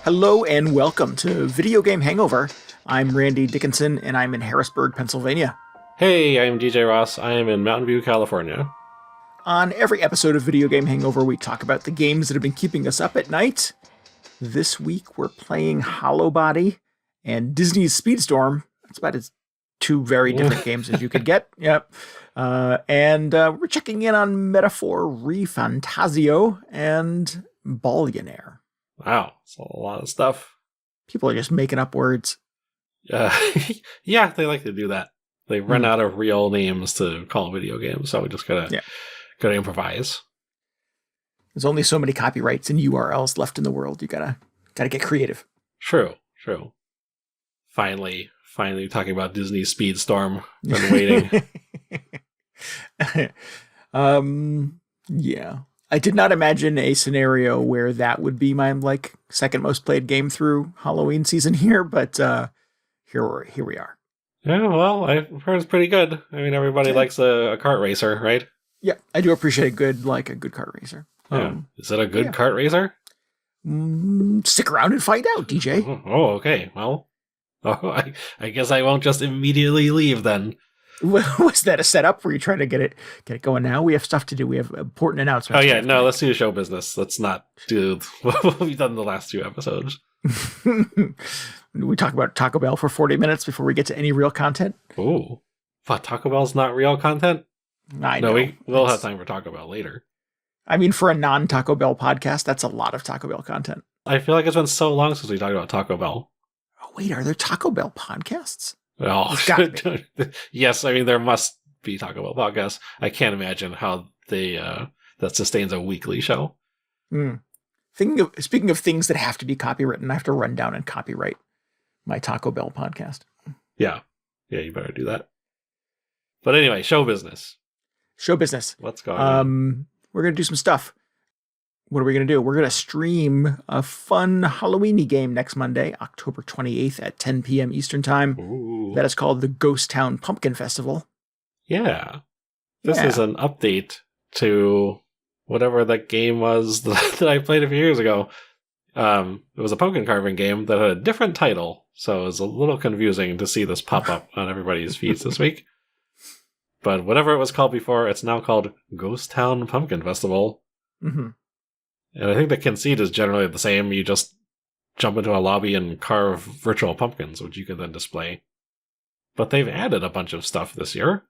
Hello and welcome to Video Game Hangover. I'm Randy Dickinson and I'm in Harrisburg, Pennsylvania. Hey, I'm DJ Ross. I am in Mountain View, California. On every episode of Video Game Hangover, we talk about the games that have been keeping us up at night. This week, we're playing Hollowbody and Disney's Speedstorm. That's about as two very different games as you could get. Yep. And we're checking in on Metaphor, ReFantazio, and Ballionaire. Wow, that's a lot of stuff. People are just making up words. Yeah, they like to do that. They run out of real names to call video games, so we just gotta improvise. There's only so many copyrights and URLs left in the world. You gotta get creative. True. Finally talking about Disney Speedstorm. Been waiting. Yeah. I did not imagine a scenario where that would be my second most played game through Halloween season here, but here we are. Yeah, well, I've heard it's pretty good. I mean, everybody likes a kart racer, right? Yeah, I do appreciate a good kart racer. Is it a good kart racer? Stick around and find out, DJ. Oh, okay. Well, I guess I won't just immediately leave then. Was that a setup? Were you trying to get it going now? We have stuff to do. We have important announcements. Oh yeah, no, let's do show business. Let's not do what we've done the last two episodes. We talk about Taco Bell for 40 minutes before we get to any real content. Ooh. What, Taco Bell's not real content? I know. No, we'll have time for Taco Bell later. I mean, for a non-Taco Bell podcast, that's a lot of Taco Bell content. I feel like it's been so long since we talked about Taco Bell. Oh, wait, are there Taco Bell podcasts? Oh, yes. I mean, there must be Taco Bell podcasts. I can't imagine how they that sustains a weekly show. Speaking of things that have to be copywritten, I have to run down and copyright my Taco Bell podcast. Yeah, you better do that. But anyway, show business. What's going on? We're gonna do some stuff. What are we going to do? We're going to stream a fun Halloween-y game next Monday, October 28th at 10 p.m. Eastern Time. Ooh. That is called the Ghost Town Pumpkin Festival. Yeah. This is an update to whatever that game was that I played a few years ago. It was a pumpkin carving game that had a different title, so it was a little confusing to see this pop up on everybody's feeds this week. But whatever it was called before, it's now called Ghost Town Pumpkin Festival. Mm-hmm. And I think the conceit is generally the same. You just jump into a lobby and carve virtual pumpkins, which you can then display. But they've added a bunch of stuff this year.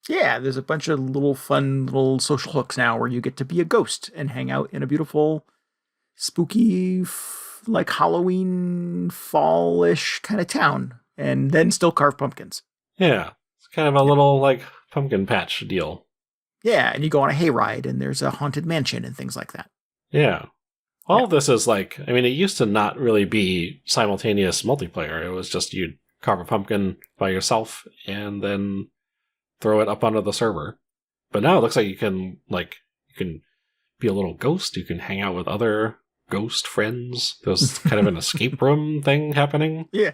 Yeah, there's a bunch of fun little social hooks now where you get to be a ghost and hang out in a beautiful, spooky, Halloween, fall-ish kind of town. And then still carve pumpkins. Yeah, it's kind of a little, pumpkin patch deal. Yeah, and you go on a hayride and there's a haunted mansion and things like that. Yeah. All of this is it used to not really be simultaneous multiplayer. It was just you'd carve a pumpkin by yourself and then throw it up onto the server. But now it looks like you can be a little ghost. You can hang out with other ghost friends. There's kind of an escape room thing happening. Yeah.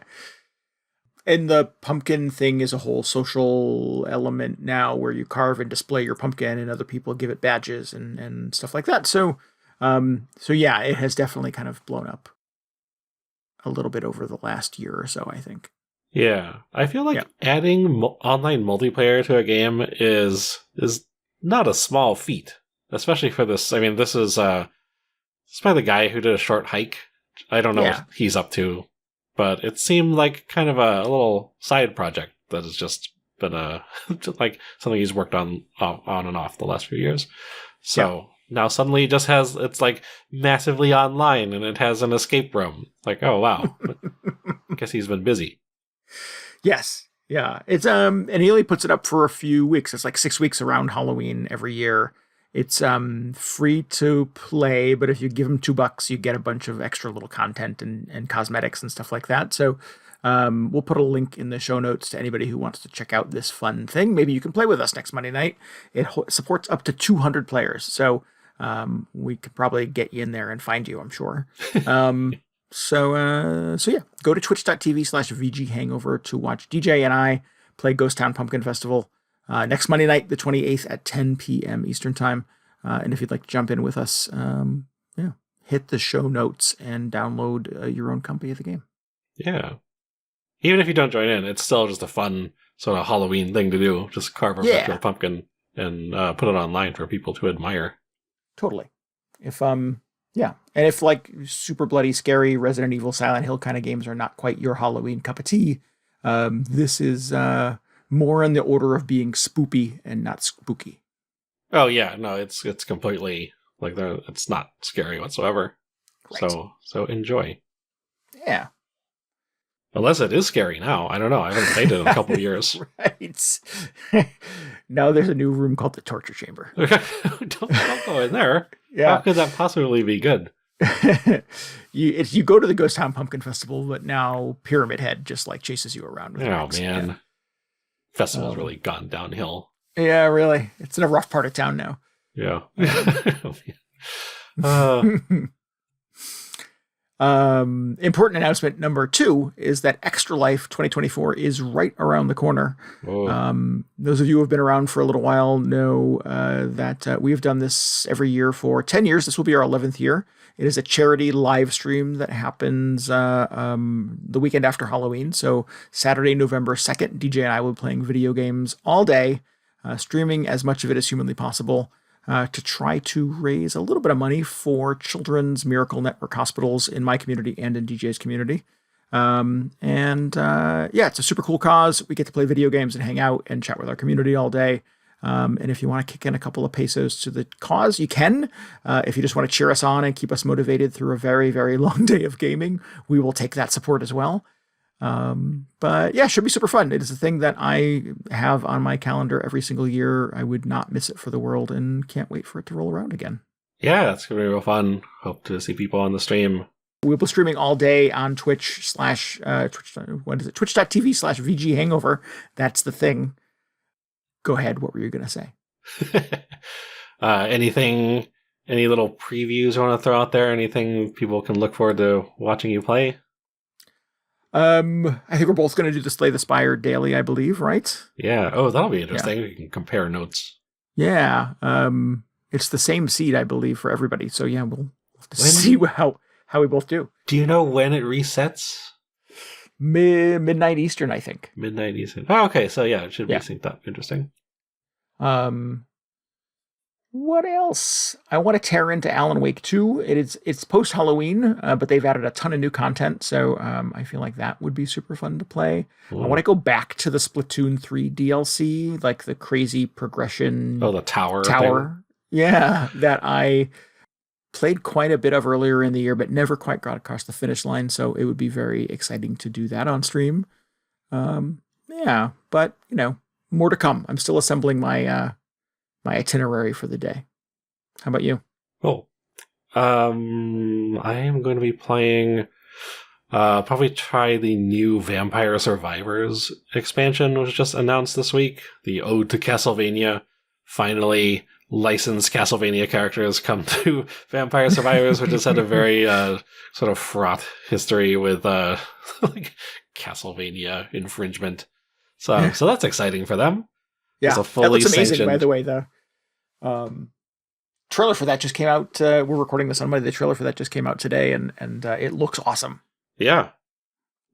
And the pumpkin thing is a whole social element now where you carve and display your pumpkin and other people give it badges and stuff like that. So yeah, it has definitely kind of blown up a little bit over the last year or so, I think. Yeah. I feel like adding online multiplayer to a game is not a small feat, especially for this. I mean, this is by the guy who did a short hike. I don't know what he's up to, but it seemed like kind of a little side project that has just been something he's worked on and off the last few years. So now suddenly it's massively online and it has an escape room. Oh wow. I guess he's been busy. Yes. Yeah. It's and he only puts it up for a few weeks. It's 6 weeks around Halloween every year. It's free to play, but if you give him $2, you get a bunch of extra little content and cosmetics and stuff like that. So we'll put a link in the show notes to anybody who wants to check out this fun thing. Maybe you can play with us next Monday night. It supports up to 200 players. So we could probably get you in there and find you, I'm sure. So yeah, go to twitch.tv/VGHangover to watch DJ and I play Ghost Town Pumpkin Festival next Monday night, the 28th at 10 p.m. Eastern Time. And if you'd like to jump in with us, hit the show notes and download your own copy of the game. Yeah. Even if you don't join in, it's still just a fun sort of Halloween thing to do. Just carve a virtual pumpkin and put it online for people to admire. Totally. If yeah, and if like super bloody, scary Resident Evil, Silent Hill kind of games are not quite your Halloween cup of tea, this is more in the order of being spoopy and not spooky. Oh yeah, no, it's completely like it's not scary whatsoever. Right. So enjoy. Yeah. Unless it is scary now. I don't know. I haven't played it in a couple of years. Right. Now there's a new room called the torture chamber. don't go in there. Yeah. How could that possibly be good? You go to the Ghost Town Pumpkin Festival, but now Pyramid Head just like chases you around. With rocks. Man. Yeah. Festival's really gone downhill. Yeah, really. It's in a rough part of town now. Yeah. Important announcement number 2 is that Extra Life 2024 is right around the corner. Those of you who have been around for a little while know that we have done this every year for 10 years. This will be our 11th year. It is a charity live stream that happens the weekend after Halloween. So Saturday, November 2nd, DJ and I will be playing video games all day, streaming as much of it as humanly possible. To try to raise a little bit of money for Children's Miracle Network hospitals in my community and in DJ's community. Yeah, it's a super cool cause. We get to play video games and hang out and chat with our community all day. And if you want to kick in a couple of pesos to the cause, you can. If you just want to cheer us on and keep us motivated through a very, very long day of gaming, we will take that support as well. But yeah, it should be super fun. It is a thing that I have on my calendar every single year. I would not miss it for the world and can't wait for it to roll around again. Yeah, it's going to be real fun. Hope to see people on the stream. We'll be streaming all day on Twitch twitch.tv/VGHangover. That's the thing. Go ahead. What were you going to say? Any little previews you want to throw out there? Anything people can look forward to watching you play? I think we're both going to do the Slay the Spire daily, I believe, right? Yeah. Oh, that'll be interesting. Yeah. We can compare notes. Yeah. It's the same seed, I believe, for everybody. So yeah, we'll have to see how we both do. Do you know when it resets? Midnight Eastern, I think. Midnight Eastern. Oh, okay. So yeah, it should be synced up. Interesting. What else? I want to tear into Alan Wake 2. It's post-Halloween, but they've added a ton of new content, so I feel like that would be super fun to play. Ooh. I want to go back to the Splatoon 3 DLC, like the crazy progression. Oh, the tower thing. Yeah, that I played quite a bit of earlier in the year, but never quite got across the finish line, so it would be very exciting to do that on stream. Yeah, but, more to come. I'm still assembling my itinerary for the day. How about you? Oh, I am going to be playing, probably try the new Vampire Survivors expansion, which was just announced this week. The Ode to Castlevania. Finally, licensed Castlevania characters come to Vampire Survivors, which has had a very sort of fraught history with like Castlevania infringement. So that's exciting for them. Yeah, that looks amazing, by the way. The trailer for that just came out. We're recording this on Monday. The trailer for that just came out today, and it looks awesome. Yeah.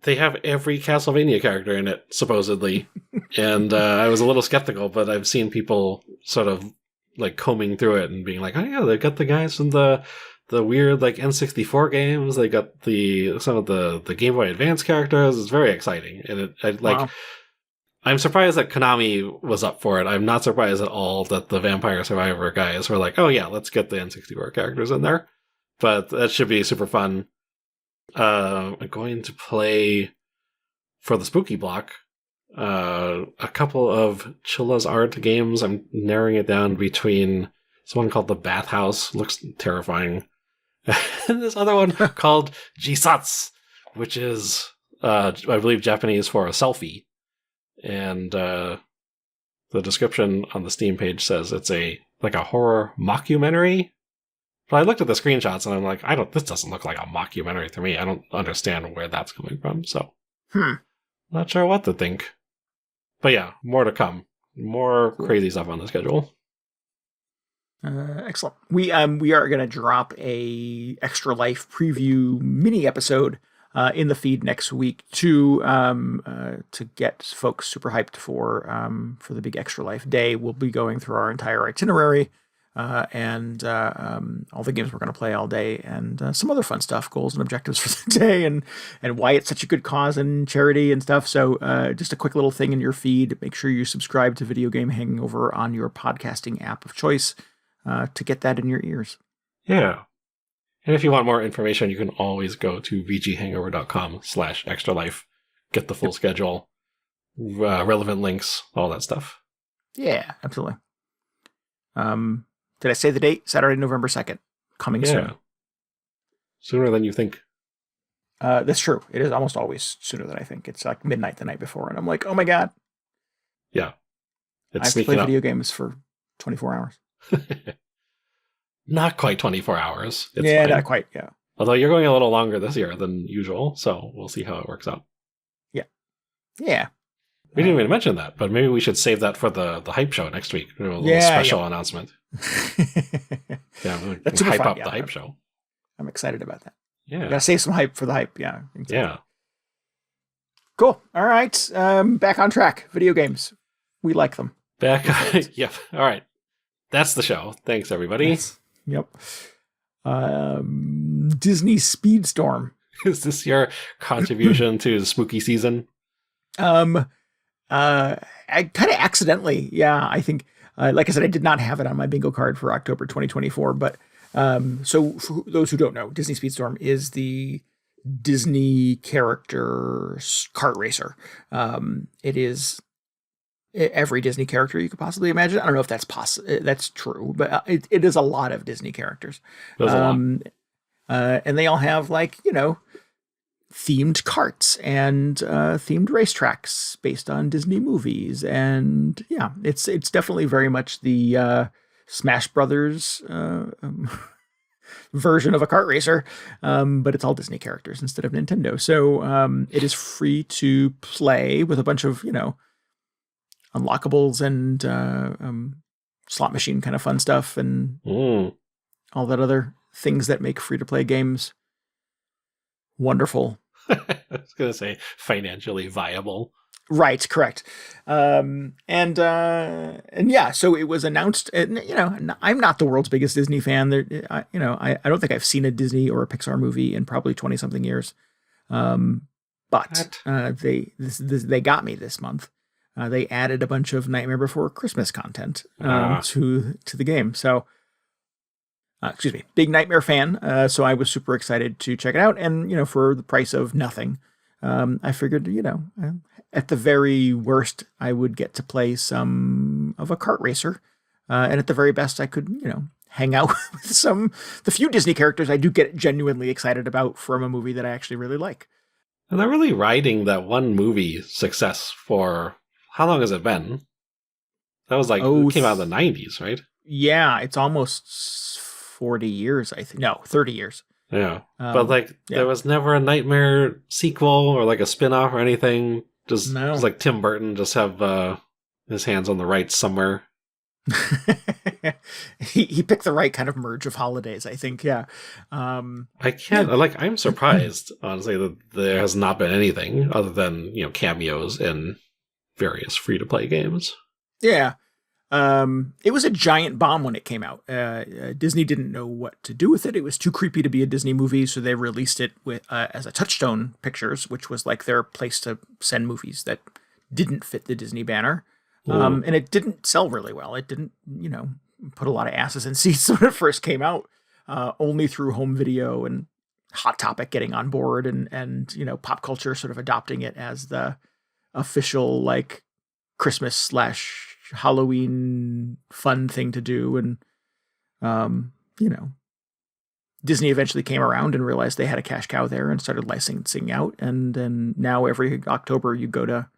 They have every Castlevania character in it, supposedly. And I was a little skeptical, but I've seen people sort of like combing through it and being like, oh yeah, they've got the guys from the weird like N64 games. They got some of the Game Boy Advance characters. It's very exciting. And wow. I'm surprised that Konami was up for it. I'm not surprised at all that the Vampire Survivor guys were like, oh yeah, let's get the N64 characters in there. But that should be super fun. I'm going to play, for the spooky block, a couple of Chilla's Art games. I'm narrowing it down between this one called The Bathhouse, looks terrifying, and this other one called Jisatsu, which is, I believe, Japanese for a selfie. And the description on the Steam page says it's a horror mockumentary. But I looked at the screenshots and I'm like, this doesn't look like a mockumentary to me. I don't understand where that's coming from. So, not sure what to think. But yeah, more to come. More crazy stuff on the schedule. Excellent. We are going to drop a Extra Life preview mini episode in the feed next week to get folks super hyped for the big Extra Life day. We'll be going through our entire itinerary and all the games we're going to play all day, and some other fun stuff, goals and objectives for the day, and why it's such a good cause and charity and stuff. So just a quick little thing in your feed. Make sure you subscribe to Video Game Hangover on your podcasting app of choice to get that in your ears. Yeah. And if you want more information, you can always go to vghangover.com/extralife. Get the full schedule, relevant links, all that stuff. Yeah, absolutely. Did I say the date? Saturday, November 2nd. Coming soon. Sooner than you think. That's true. It is almost always sooner than I think. It's like midnight the night before, and I'm like, oh my God. Yeah. I have to play video games for 24 hours. Not quite 24 hours. It's fine. Not quite, yeah. Although you're going a little longer this year than usual, so we'll see how it works out. Yeah. Yeah. We didn't even mention that, but maybe we should save that for the hype show next week. A little special announcement. We'll hype up the hype show. I'm excited about that. Yeah. Gotta save some hype for the hype, yeah. Exactly. Yeah. Cool. All right. Back on track. Video games. We like them. Yep. All right. That's the show. Thanks, everybody. Yes. Yep. Disney Speedstorm. Is this your contribution to the spooky season? I kind of accidentally. Yeah, I think, like I said, I did not have it on my bingo card for October 2024. But so for those who don't know, Disney Speedstorm is the Disney character kart racer. It is every Disney character you could possibly imagine. I don't know if that's true, but it is a lot of Disney characters. And they all have, like, themed carts and themed racetracks based on Disney movies. And yeah, it's definitely very much the Smash Brothers version of a kart racer, but it's all Disney characters instead of Nintendo. So it is free to play with a bunch of, unlockables and slot machine kind of fun stuff and all that other things that make free-to-play games wonderful. I was going to say financially viable. Right, correct. And yeah, so it was announced, and, I'm not the world's biggest Disney fan. I don't think I've seen a Disney or a Pixar movie in probably 20-something years. But they got me this month. They added a bunch of Nightmare Before Christmas content to the game. So, big Nightmare fan. So I was super excited to check it out. And, for the price of nothing, I figured, at the very worst, I would get to play some of a kart racer. And at the very best, I could, hang out with the few Disney characters I do get genuinely excited about from a movie that I actually really like. And they're really riding that one movie success for... How long has it been? That was it came out in the 90s, right? Yeah, it's almost 40 years, I think. No, 30 years. Yeah. But there was never a Nightmare sequel or like a spin-off or anything. It was like Tim Burton just have his hands on the rights somewhere. he picked the right kind of merge of holidays, I think. Yeah. I'm surprised, honestly, that there has not been anything other than, cameos in various free-to-play games. Yeah. It was a giant bomb when it came out. Disney didn't know what to do with it. It was too creepy to be a Disney movie, so they released it with as a Touchstone Pictures, which was like their place to send movies that didn't fit the Disney banner. And it didn't sell really well. It didn't, put a lot of asses in seats when it first came out, only through home video and Hot Topic getting on board and pop culture sort of adopting it as the official, like, Christmas / Halloween fun thing to do. And, Disney eventually came around and realized they had a cash cow there and started licensing out. And then now every October you go to,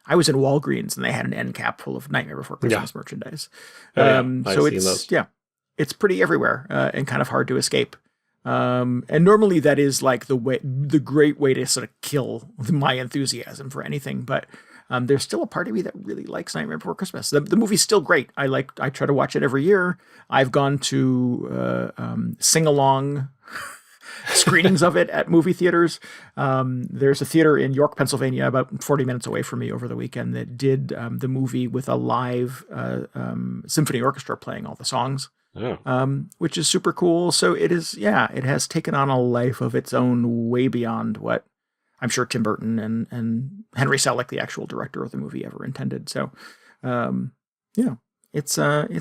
I was in Walgreens and they had an end cap full of Nightmare Before Christmas merchandise. So it's pretty everywhere and kind of hard to escape. And normally that is like the great way to sort of kill my enthusiasm for anything. But there's still a part of me that really likes Nightmare Before Christmas. The movie's still great. I try to watch it every year. I've gone to sing along screenings of it at movie theaters. There's a theater in York, Pennsylvania, about 40 minutes away from me over the weekend that did the movie with a live symphony orchestra playing all the songs. Which is super cool. So it has taken on a life of its own way beyond what I'm sure Tim Burton and Henry Selick, the actual director of the movie, ever intended. So, it's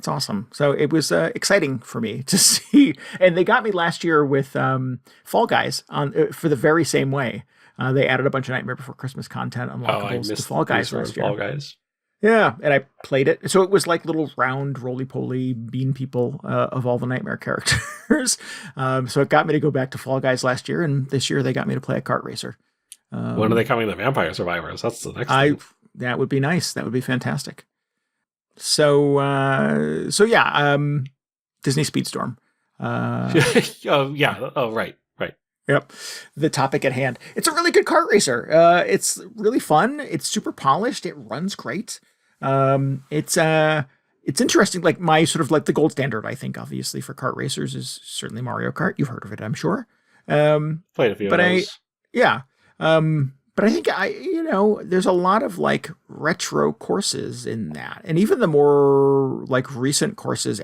awesome. So it was exciting for me to see, and they got me last year with Fall Guys on for the very same way. They added a bunch of Nightmare Before Christmas content unlockables to Fall Guys last year. Fall Guys. Yeah, and I played it. So it was like little round roly-poly bean people of all the Nightmare characters. So it got me to go back to Fall Guys last year, and this year they got me to play a kart racer. When are they coming to Vampire Survivors? That's the next thing. That would be nice. That would be fantastic. So yeah, Disney Speedstorm. Right. Yep. The topic at hand. It's a really good kart racer. It's really fun. It's super polished. It runs great. It's interesting. Like my sort of like the gold standard, I think, obviously for kart racers is certainly Mario Kart. You've heard of it, I'm sure. Played a few of those. But I think there's a lot of like retro courses in that. And even the more like recent courses,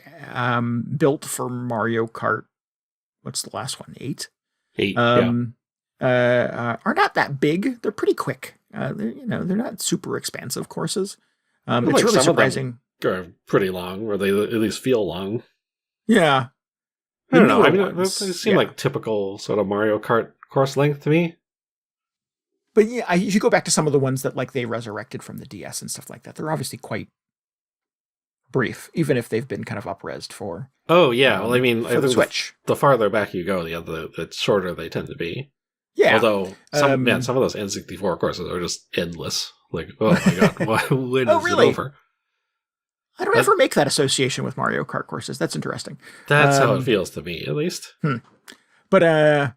built for Mario Kart. What's the last one? 8? Are not that big. They're pretty quick. They're not super expansive courses. It's really surprising. Are pretty long, or they at least feel long. Yeah. I don't know. I mean, they seem like typical sort of Mario Kart course length to me. But yeah, if you go back to some of the ones that like they resurrected from the DS and stuff like that, they're obviously quite brief, even if they've been kind of up-resed for. Oh yeah, well, I mean, for the Switch. The farther back you go, the shorter they tend to be. Yeah. Although some of those N64 courses are just endless. Like, oh my god, when is it over? I don't ever make that association with Mario Kart courses. That's interesting. That's how it feels to me, at least. But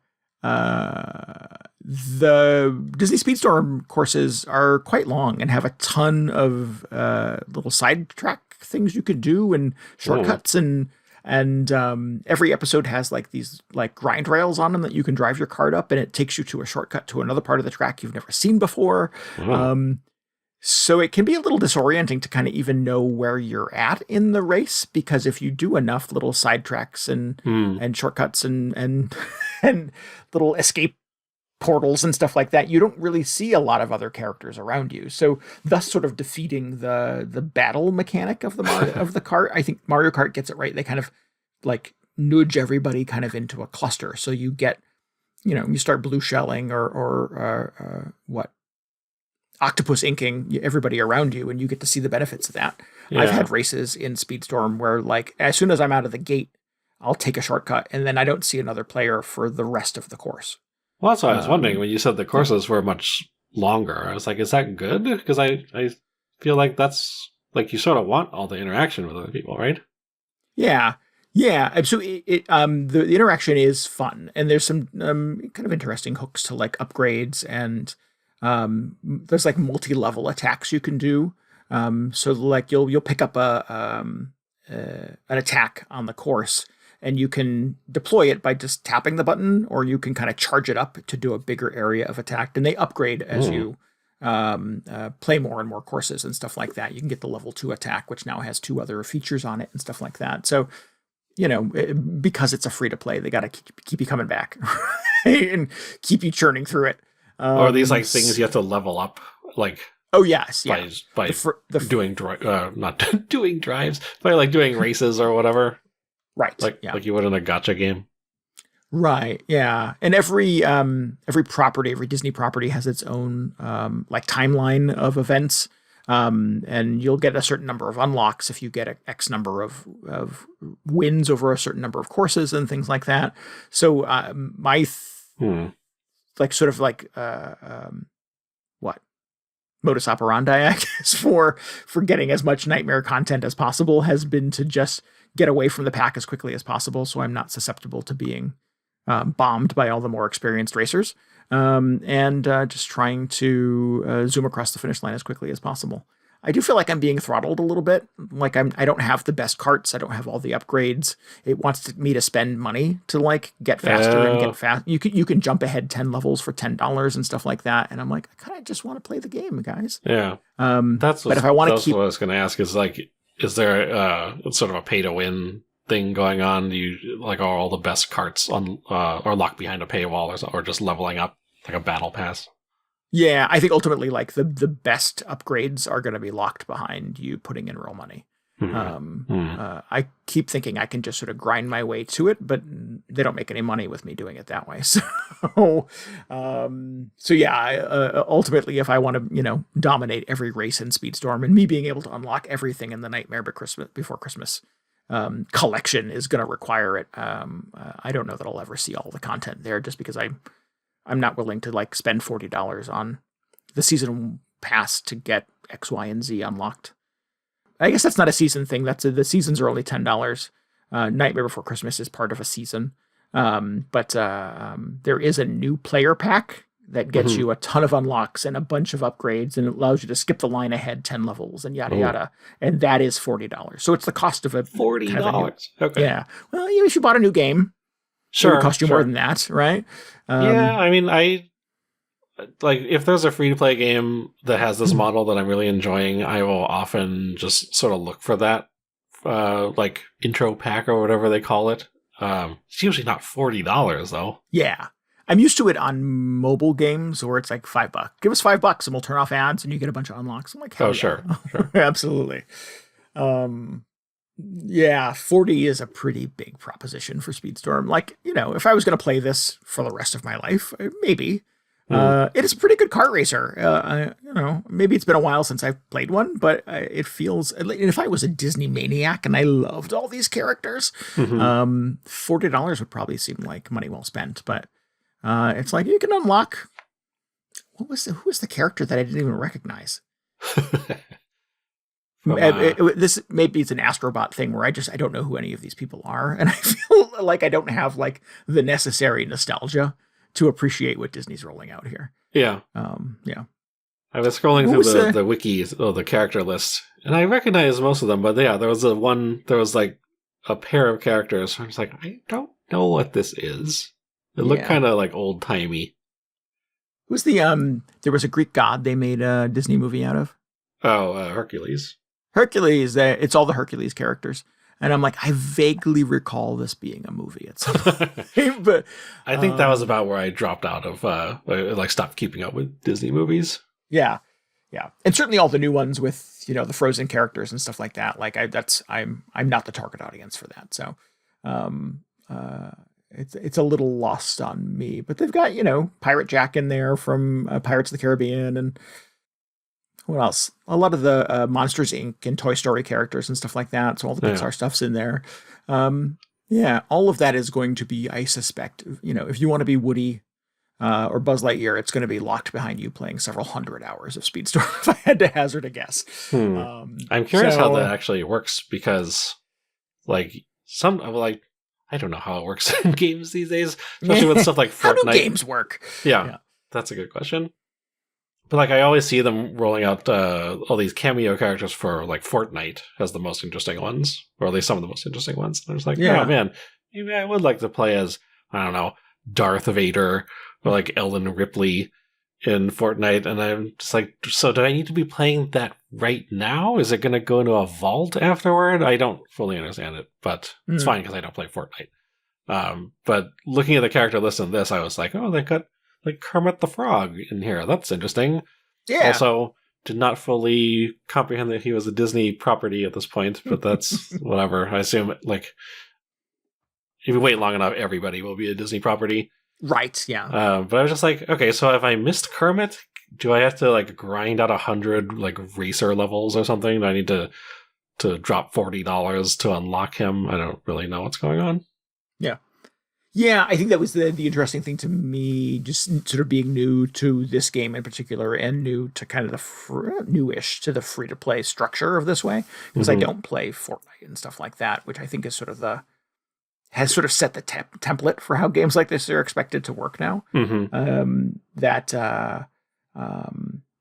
the Disney Speedstorm courses are quite long and have a ton of little sidetrack things you could do and shortcuts and every episode has like these like grind rails on them that you can drive your cart up and it takes you to a shortcut to another part of the track you've never seen before. So it can be a little disorienting to kind of even know where you're at in the race, because if you do enough little sidetracks and shortcuts and little escape portals and stuff like that, you don't really see a lot of other characters around you. So thus sort of defeating the battle mechanic of the cart. I think Mario Kart gets it right. They kind of like nudge everybody kind of into a cluster. So you get, you start blue shelling or octopus inking everybody around you, and you get to see the benefits of that. Yeah. I've had races in Speedstorm where like as soon as I'm out of the gate, I'll take a shortcut and then I don't see another player for the rest of the course. Well, that's why I was wondering when you said the courses were much longer. I was like, is that good? Because I feel like that's like you sort of want all the interaction with other people, right? Yeah. So the interaction is fun, and there's some kind of interesting hooks to like upgrades, and there's like multi-level attacks you can do. So like you'll pick up an attack on the course, and you can deploy it by just tapping the button, or you can kind of charge it up to do a bigger area of attack. And they upgrade as you play more and more courses and stuff like that. You can get the level 2 attack, which now has 2 other features on it and stuff like that. So, because it's a free to play, they got to keep you coming back and keep you churning through it. Or are these like things you have to level up? Like, oh yes, yeah. By doing not doing drives, by like doing races or whatever. Right. Like you would in a gacha game. Right. Yeah. And every property, every Disney property has its own like timeline of events. And you'll get a certain number of unlocks if you get an X number of wins over a certain number of courses and things like that. So my modus operandi, I guess, for getting as much nightmare content as possible has been to just get away from the pack as quickly as possible, so I'm not susceptible to being bombed by all the more experienced racers. and just trying to zoom across the finish line as quickly as possible. I do feel like I'm being throttled a little bit. Like I don't have the best carts. I don't have all the upgrades. It wants me to spend money to like get faster and get fast. You can jump ahead 10 levels for $10 and stuff like that. And I'm like, I kind of just want to play the game, guys. Yeah. But if I want to keep, what I was going to ask is like, is there sort of a pay to win thing going on? Do you like are all the best carts on or locked behind a paywall or just leveling up like a battle pass? Yeah, I think ultimately, like the best upgrades are going to be locked behind you putting in real money. I keep thinking I can just sort of grind my way to it, but they don't make any money with me doing it that way. So, ultimately, if I want to, dominate every race in Speedstorm, and me being able to unlock everything in the Nightmare Before Christmas collection is going to require it. I don't know that I'll ever see all the content there, just because I'm not willing to like spend $40 on the season pass to get X, Y, and Z unlocked. I guess that's not a season thing. The seasons are only $10. Nightmare Before Christmas is part of a season. But there is a new player pack that gets you a ton of unlocks and a bunch of upgrades, and it allows you to skip the line ahead 10 levels and yada yada. And that is $40. So it's the cost of a $40. Kind of okay. Yeah. Well, if you bought a new game, sure, it would cost you more than that, right? Yeah, I mean, like if there's a free-to-play game that has this model that I'm really enjoying, I will often just sort of look for that, like intro pack or whatever they call it. It's usually not $40 though. Yeah, I'm used to it on mobile games where it's like $5. Give us $5 and we'll turn off ads and you get a bunch of unlocks. I'm like, hell yeah. Sure. Absolutely. Yeah, 40 is a pretty big proposition for Speedstorm. Like, if I was going to play this for the rest of my life, maybe. It is a pretty good kart racer. Maybe it's been a while since I've played one, but it feels, if I was a Disney maniac and I loved all these characters, $40 would probably seem like money well spent. But it's like you can unlock, who was the character that I didn't even recognize? This maybe it's an Astrobot thing where I don't know who any of these people are, and I feel like I don't have like the necessary nostalgia to appreciate what Disney's rolling out here. Yeah. Yeah. I was scrolling through the wiki, the character list, and I recognize most of them, but yeah, there was like a pair of characters. I was like, I don't know what this is. It looked kind of like old timey. Who's the there was a Greek god they made a Disney movie out of? Oh, Hercules. Hercules, it's all the Hercules characters. And I'm like, I vaguely recall this being a movie at some point. But I think that was about where I dropped out of, like stopped keeping up with Disney movies. Yeah. Yeah. And certainly all the new ones with, the Frozen characters and stuff like that. Like I'm not the target audience for that. So it's a little lost on me. But they've got, Pirate Jack in there from Pirates of the Caribbean, and what else? A lot of the Monsters, Inc. and Toy Story characters and stuff like that. So all the Pixar stuff's in there. All of that is going to be, I suspect, if you want to be Woody or Buzz Lightyear, it's going to be locked behind you playing several hundred hours of Speedstorm, if I had to hazard a guess. I'm curious how that actually works, because I don't know how it works in games these days, especially with stuff like Fortnite. How do games work? Yeah, that's a good question. But I always see them rolling out all these cameo characters for like Fortnite as the most interesting ones, or at least some of the most interesting ones. And I was like, oh man, maybe I would like to play as, I don't know, Darth Vader or like Ellen Ripley in Fortnite. And I'm just like, so do I need to be playing that right now? Is it going to go into a vault afterward? I don't fully understand it, but it's fine because I don't play Fortnite. But looking at the character list in this, I was like, oh, they got like Kermit the Frog in here. That's interesting. Yeah. Also, did not fully comprehend that he was a Disney property at this point, but that's whatever. I assume, like, if you wait long enough, everybody will be a Disney property. Right, yeah. But I was just like, okay, so if I missed Kermit, do I have to, like, grind out 100, like, racer levels or something? Do I need to drop $40 to unlock him? I don't really know what's going on. Yeah. Yeah, I think that was the interesting thing to me, just sort of being new to this game in particular, and new to kind of the newish to the free-to-play structure of this way, because I don't play Fortnite and stuff like that, which I think is sort of has sort of set the template for how games like this are expected to work now.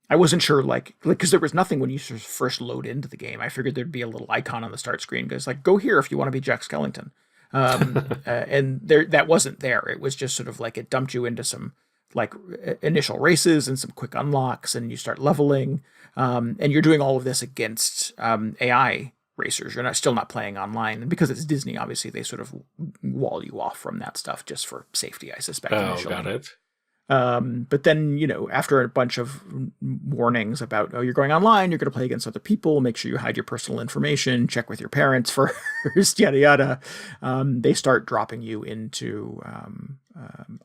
I wasn't sure, like because there was nothing when you first load into the game. I figured there'd be a little icon on the start screen goes like, go here if you want to be Jack Skellington. And that wasn't there. It was just sort of like it dumped you into some like initial races and some quick unlocks, and you start leveling. And you're doing all of this against AI racers. You're still not playing online. And because it's Disney, obviously they sort of wall you off from that stuff just for safety, I suspect. Oh, initially. got it. But then, after a bunch of warnings about, you're going online, you're going to play against other people, make sure you hide your personal information, check with your parents first, yada, yada. They start dropping you into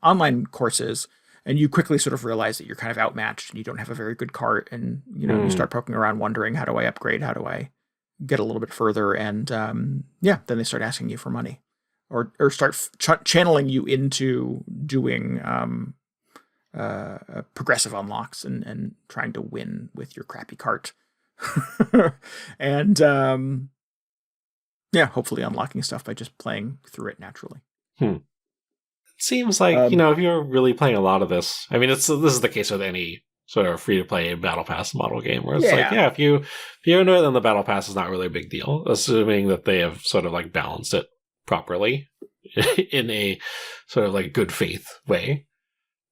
online courses, and you quickly sort of realize that you're kind of outmatched and you don't have a very good cart. And, you start poking around wondering, how do I upgrade? How do I get a little bit further? And then they start asking you for money or start channeling you into doing progressive unlocks and trying to win with your crappy cart. And hopefully unlocking stuff by just playing through it naturally. It seems like, if you're really playing a lot of this, I mean, this is the case with any sort of free-to-play Battle Pass model game, where it's if you own it, then the Battle Pass is not really a big deal, assuming that they have sort of like balanced it properly in a sort of like good faith way.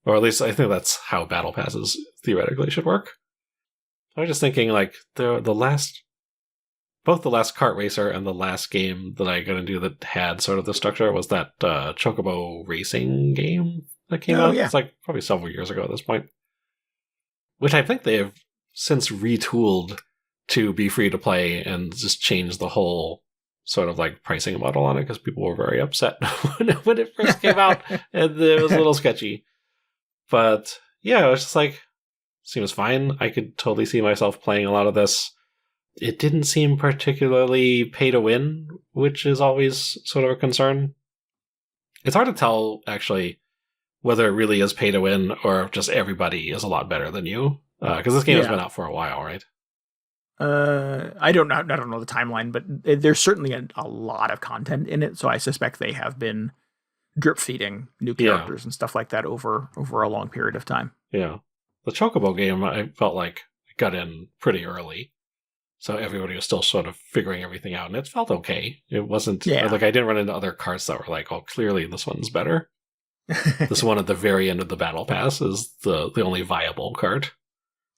Or at least I think that's how Battle Passes theoretically should work. I was just thinking, like, both the last kart racer and the last game that I got into that had sort of the structure was that Chocobo racing game that came out. Yeah. It's like probably several years ago at this point. Which I think they have since retooled to be free to play and just changed the whole sort of like pricing model on it because people were very upset when it first came out, and it was a little sketchy. But yeah, it was just like, seems fine. I could totally see myself playing a lot of this. It didn't seem particularly pay to win, which is always sort of a concern. It's hard to tell, actually, whether it really is pay to win or if just everybody is a lot better than you. Because this game has been out for a while, right? I don't know the timeline, but there's certainly a lot of content in it, so I suspect they have been drip feeding new characters and stuff like that over a long period of time. Yeah. The Chocobo game, I felt like got in pretty early. So everybody was still sort of figuring everything out, and it felt okay. It wasn't like I didn't run into other carts that were like, oh, clearly this one's better. This one at the very end of the Battle Pass is the only viable cart.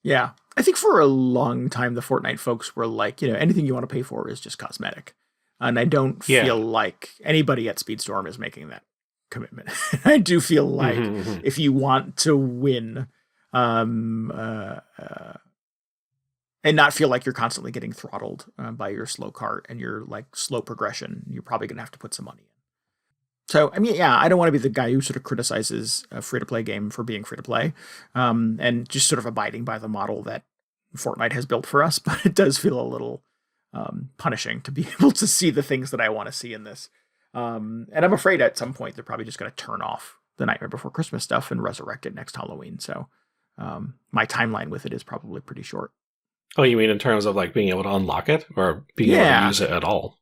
Yeah. I think for a long time, the Fortnite folks were like, anything you want to pay for is just cosmetic. And I don't feel like anybody at Speedstorm is making that commitment. I do feel like if you want to win and not feel like you're constantly getting throttled by your slow cart and your like slow progression, you're probably going to have to put some money in. So, I mean, I don't want to be the guy who sort of criticizes a free-to-play game for being free-to-play and just sort of abiding by the model that Fortnite has built for us, but it does feel a little punishing to be able to see the things that I want to see in this. And I'm afraid at some point they're probably just going to turn off the Nightmare Before Christmas stuff and resurrect it next Halloween. So my timeline with it is probably pretty short. Oh, you mean in terms of like being able to unlock it or being able to use it at all?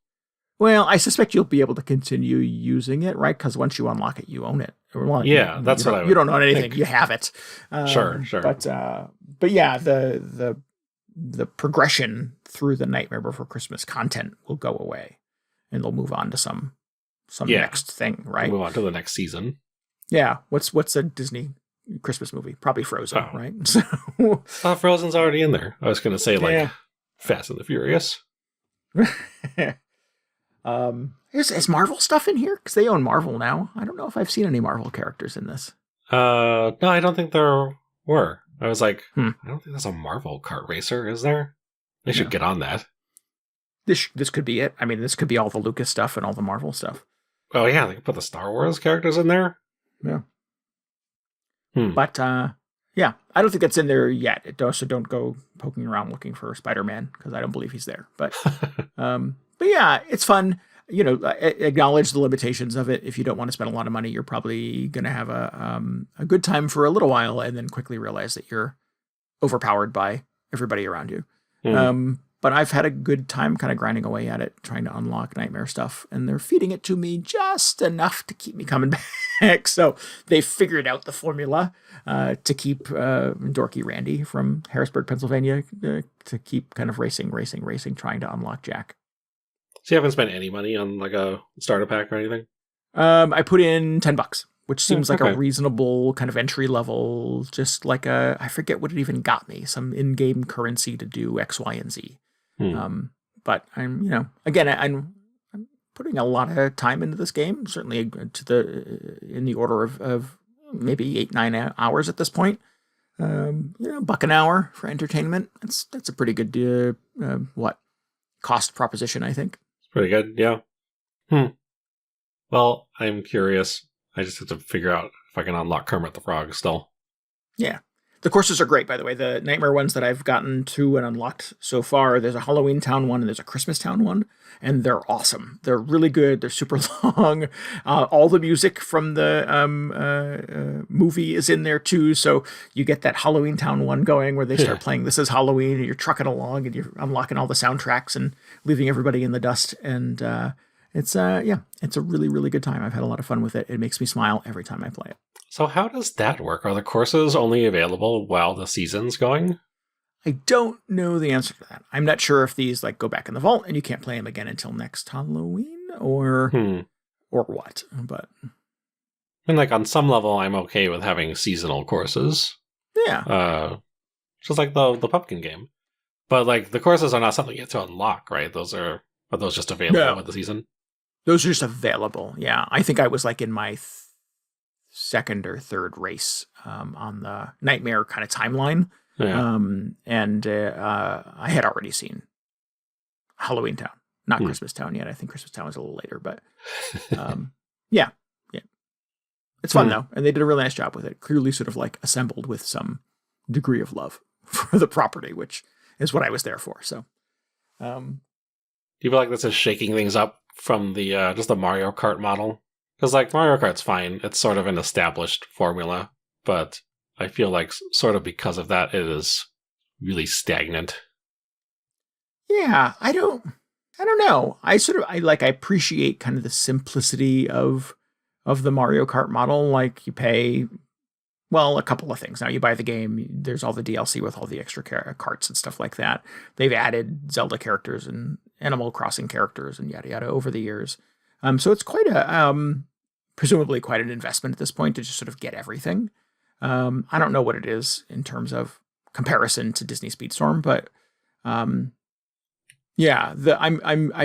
Well, I suspect you'll be able to continue using it, right? Because once you unlock it, you own it. That's what I would You don't own anything. think. You have it. Sure. But yeah, the progression through the Nightmare Before Christmas content will go away, and they'll move on to some next thing, right? Move on to the next season. Yeah. What's a Disney Christmas movie? Probably Frozen, right? So Frozen's already in there. I was going to say Fast and the Furious. Is Marvel stuff in here? Because they own Marvel now. I don't know if I've seen any Marvel characters in this. No, I don't think there were. I was like, I don't think there's a Marvel kart racer, is there? They should get on that. This could be it. I mean, this could be all the Lucas stuff and all the Marvel stuff. Oh yeah, they could put the Star Wars characters in there. Yeah. But I don't think that's in there yet. So don't go poking around looking for Spider-Man because I don't believe he's there. But yeah, it's fun. Acknowledge the limitations of it. If you don't want to spend a lot of money, you're probably going to have a good time for a little while and then quickly realize that you're overpowered by everybody around you. but I've had a good time kind of grinding away at it, trying to unlock nightmare stuff, and they're feeding it to me just enough to keep me coming back. So they figured out the formula to keep dorky Randy from Harrisburg, Pennsylvania, to keep kind of racing, trying to unlock Jack. So you haven't spent any money on like a starter pack or anything? I put in $10, which seems like okay. a reasonable kind of entry level, just like I forget what it even got me, some in-game currency to do X, Y, and Z. But I'm, again, I'm putting a lot of time into this game, certainly in the order of maybe 8-9 hours at this point. $1 an hour for entertainment. That's a pretty good, cost proposition, I think. It's pretty good. Yeah. Well, I'm curious. I just have to figure out if I can unlock Kermit the Frog still. Yeah. The courses are great, by the way. The Nightmare ones that I've gotten to and unlocked so far, there's a Halloween Town one and there's a Christmas Town one, and they're awesome. They're really good. They're super long. All the music from the movie is in there too, so you get that Halloween Town one going where they start playing This Is Halloween, and you're trucking along and you're unlocking all the soundtracks and leaving everybody in the dust. And it's a really, really good time. I've had a lot of fun with it. It makes me smile every time I play it. So how does that work? Are the courses only available while the season's going? I don't know the answer to that. I'm not sure if these go back in the vault and you can't play them again until next Halloween or what. But on some level, I'm okay with having seasonal courses. Yeah. Just like the pumpkin game. But the courses are not something you have to unlock, right? Are those just available with the season? Those are just available. Yeah. I think I was in my second or third race on the Nightmare kind of timeline. Yeah. I had already seen Halloween Town, not Christmas Town yet. I think Christmas Town was a little later, but yeah. It's fun though, and they did a really nice job with it. Clearly sort of assembled with some degree of love for the property, which is what I was there for. So do you feel like this is shaking things up from the just the Mario Kart model? Because Mario Kart's fine. It's sort of an established formula, but I feel like sort of because of that, it is really stagnant. Yeah, I don't know. I appreciate kind of the simplicity of the Mario Kart model. You pay, a couple of things. Now you buy the game, there's all the DLC with all the extra carts and stuff like that. They've added Zelda characters and Animal Crossing characters and yada yada over the years. So it's quite presumably quite an investment at this point to just sort of get everything. I don't know what it is in terms of comparison to Disney Speedstorm, but I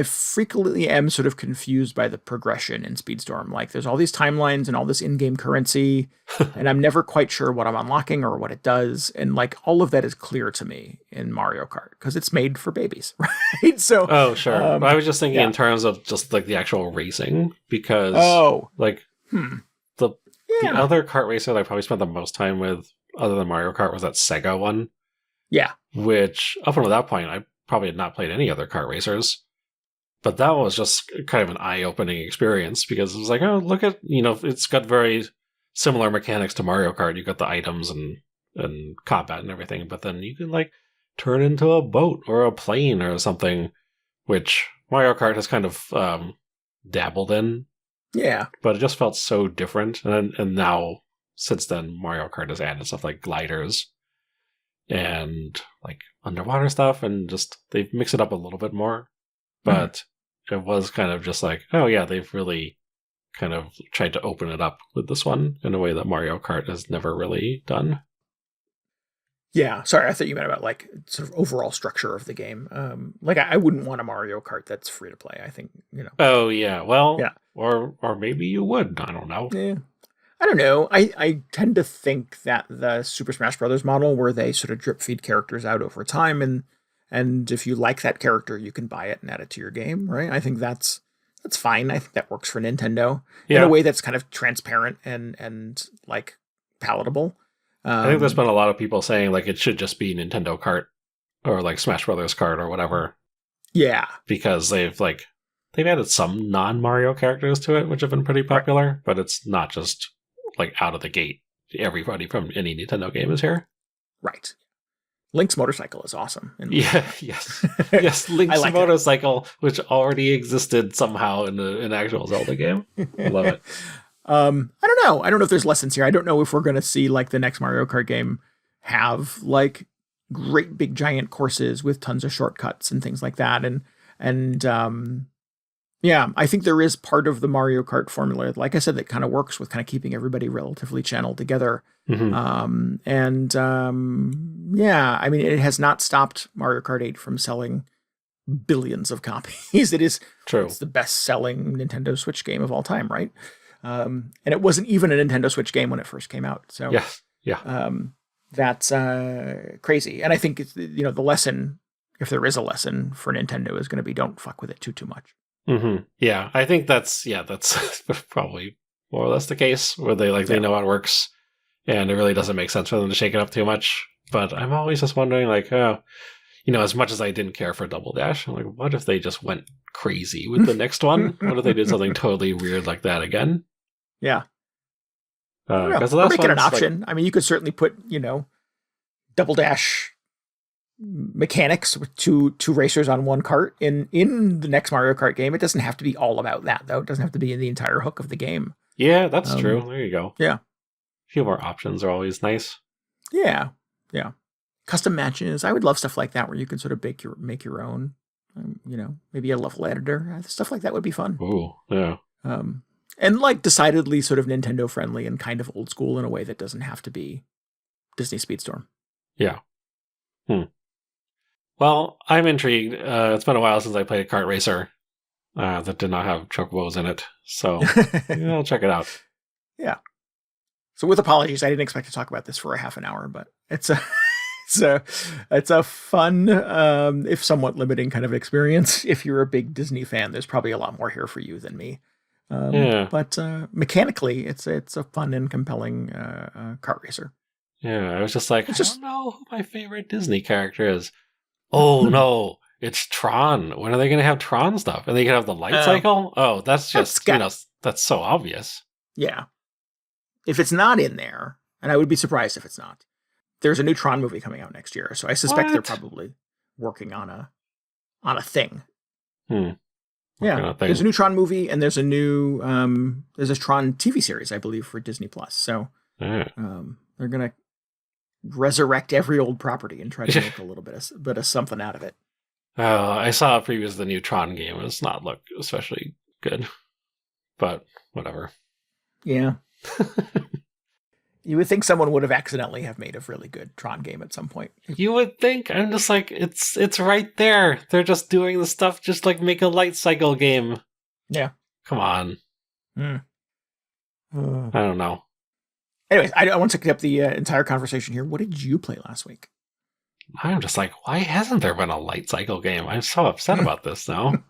frequently am sort of confused by the progression in Speedstorm. There's all these timelines and all this in-game currency, and I'm never quite sure what I'm unlocking or what it does. And all of that is clear to me in Mario Kart because it's made for babies, right? So, oh sure. I was just thinking in terms of just the actual racing because the other kart racer that I probably spent the most time with, other than Mario Kart, was that Sega one. Yeah, which up until that point I probably had not played any other kart racers. But that was just kind of an eye-opening experience because it was oh, look at, it's got very similar mechanics to Mario Kart. You got the items and combat and everything, but then you can turn into a boat or a plane or something, which Mario Kart has kind of dabbled in. Yeah. But it just felt so different. And now, since then, Mario Kart has added stuff like gliders and underwater stuff, and just they've mixed it up a little bit more. But it was kind of just oh yeah, they've really kind of tried to open it up with this one in a way that Mario Kart has never really done. Yeah, sorry, I thought you meant about sort of overall structure of the game. I wouldn't want a Mario Kart that's free to play. I think Oh yeah, well, yeah, or maybe you would. I don't know. Yeah, I don't know. I tend to think that the Super Smash Brothers model, where they sort of drip feed characters out over time, and if you like that character, you can buy it and add it to your game, right? I think that's fine. I think that works for Nintendo in a way that's kind of transparent and palatable. I think there's been a lot of people saying it should just be Nintendo Kart or Smash Brothers Kart or whatever. Yeah, because they've added some non-Mario characters to it, which have been pretty popular, but it's not just out of the gate. Everybody from any Nintendo game is here. Right. Link's motorcycle is awesome. Yeah, yes. Yes, Link's like motorcycle, which already existed somehow in an actual Zelda game. Love it. I don't know. I don't know if there's lessons here. I don't know if we're going to see like the next Mario Kart game have like great big giant courses with tons of shortcuts and things like that. And yeah, I think there is part of the Mario Kart formula, like I said, that kind of works with kind of keeping everybody relatively channeled together. Mm-hmm. Yeah, I mean, it has not stopped Mario Kart 8 from selling billions of copies. It is True. It's the best selling Nintendo Switch game of all time, right? And it wasn't even a Nintendo Switch game when it first came out. So that's crazy. And I think it's, you know, the lesson, if there is a lesson for Nintendo, is going to be don't fuck with it too much. Mm-hmm. Yeah, I think that's probably more or less the case where they know how it works, and it really doesn't make sense for them to shake it up too much. But I'm always just wondering, like, as much as I didn't care for Double Dash, I'm like, what if they just went crazy with the next one? What if they did something totally weird like that again? Yeah. Because or make it an option. Like, I mean, you could certainly put, Double Dash mechanics with two racers on one cart in the next Mario Kart game. It doesn't have to be all about that, though. It doesn't have to be in the entire hook of the game. Yeah, that's true. There you go. Yeah. A few more options are always nice. Yeah. Custom matches. I would love stuff like that where you can sort of make your own, maybe a level editor. Stuff like that would be fun. Ooh, yeah. And like decidedly sort of Nintendo friendly and kind of old school in a way that doesn't have to be Disney Speedstorm. Yeah. Well, I'm intrigued. It's been a while since I played a kart racer that did not have chocobos in it. So I'll check it out. Yeah. So with apologies, I didn't expect to talk about this for a half an hour, but it's a fun, if somewhat limiting kind of experience. If you're a big Disney fan, there's probably a lot more here for you than me. But mechanically, it's a fun and compelling kart racer. Yeah, I was just like, I don't know who my favorite Disney character is. Oh no, it's Tron. When are they going to have Tron stuff? And they can have the light cycle? Oh, that's just, that's so obvious. Yeah. If it's not in there, and I would be surprised if it's not, there's a new Tron movie coming out next year, so I suspect they're probably working on a thing. Yeah, there's a new Tron movie, and there's a new there's a Tron TV series, I believe, for Disney Plus. So they're gonna resurrect every old property and try to make a little bit of something out of it. I saw a preview of the new Tron game. It does not look especially good, but whatever. Yeah. You would think someone would have accidentally have made a really good Tron game at some point. You would think. I'm just like, it's right there. They're just doing the stuff, just like make a light cycle game. Yeah. Come on. I don't know. Anyways, I want to pick up the entire conversation here. What did you play last week? I'm just like, why hasn't there been a light cycle game? I'm so upset about this now.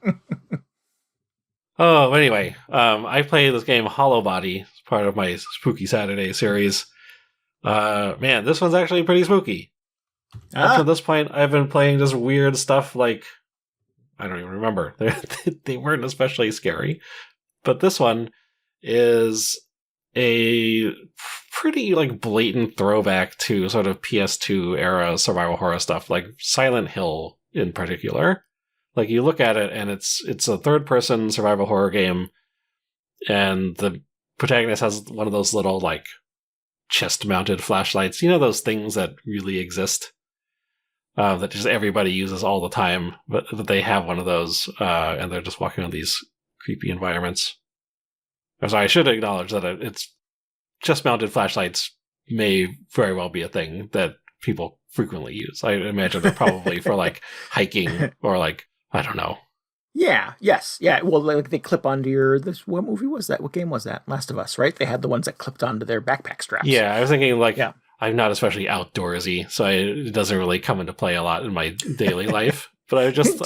Oh, anyway, I played this game Hollowbody. It's part of my Spooky Saturday series. Man, this one's actually pretty spooky. Up to this point, I've been playing just weird stuff like, I don't even remember. They weren't especially scary. But this one is a pretty like blatant throwback to sort of PS2 era survival horror stuff, like Silent Hill in particular. Like you look at it and it's a third person survival horror game, and the protagonist has one of those little like chest mounted flashlights, those things that really exist, that just everybody uses all the time, but they have one of those, and they're just walking on these creepy environments. So I should acknowledge that it's chest mounted flashlights may very well be a thing that people frequently use. I imagine they're probably for like hiking or like, I don't know. Yeah. Yes. Yeah. Well, like they clip onto what movie was that? What game was that? Last of Us, right? They had the ones that clipped onto their backpack straps. Yeah. I was thinking like, I'm not especially outdoorsy, so it doesn't really come into play a lot in my daily life. But I just...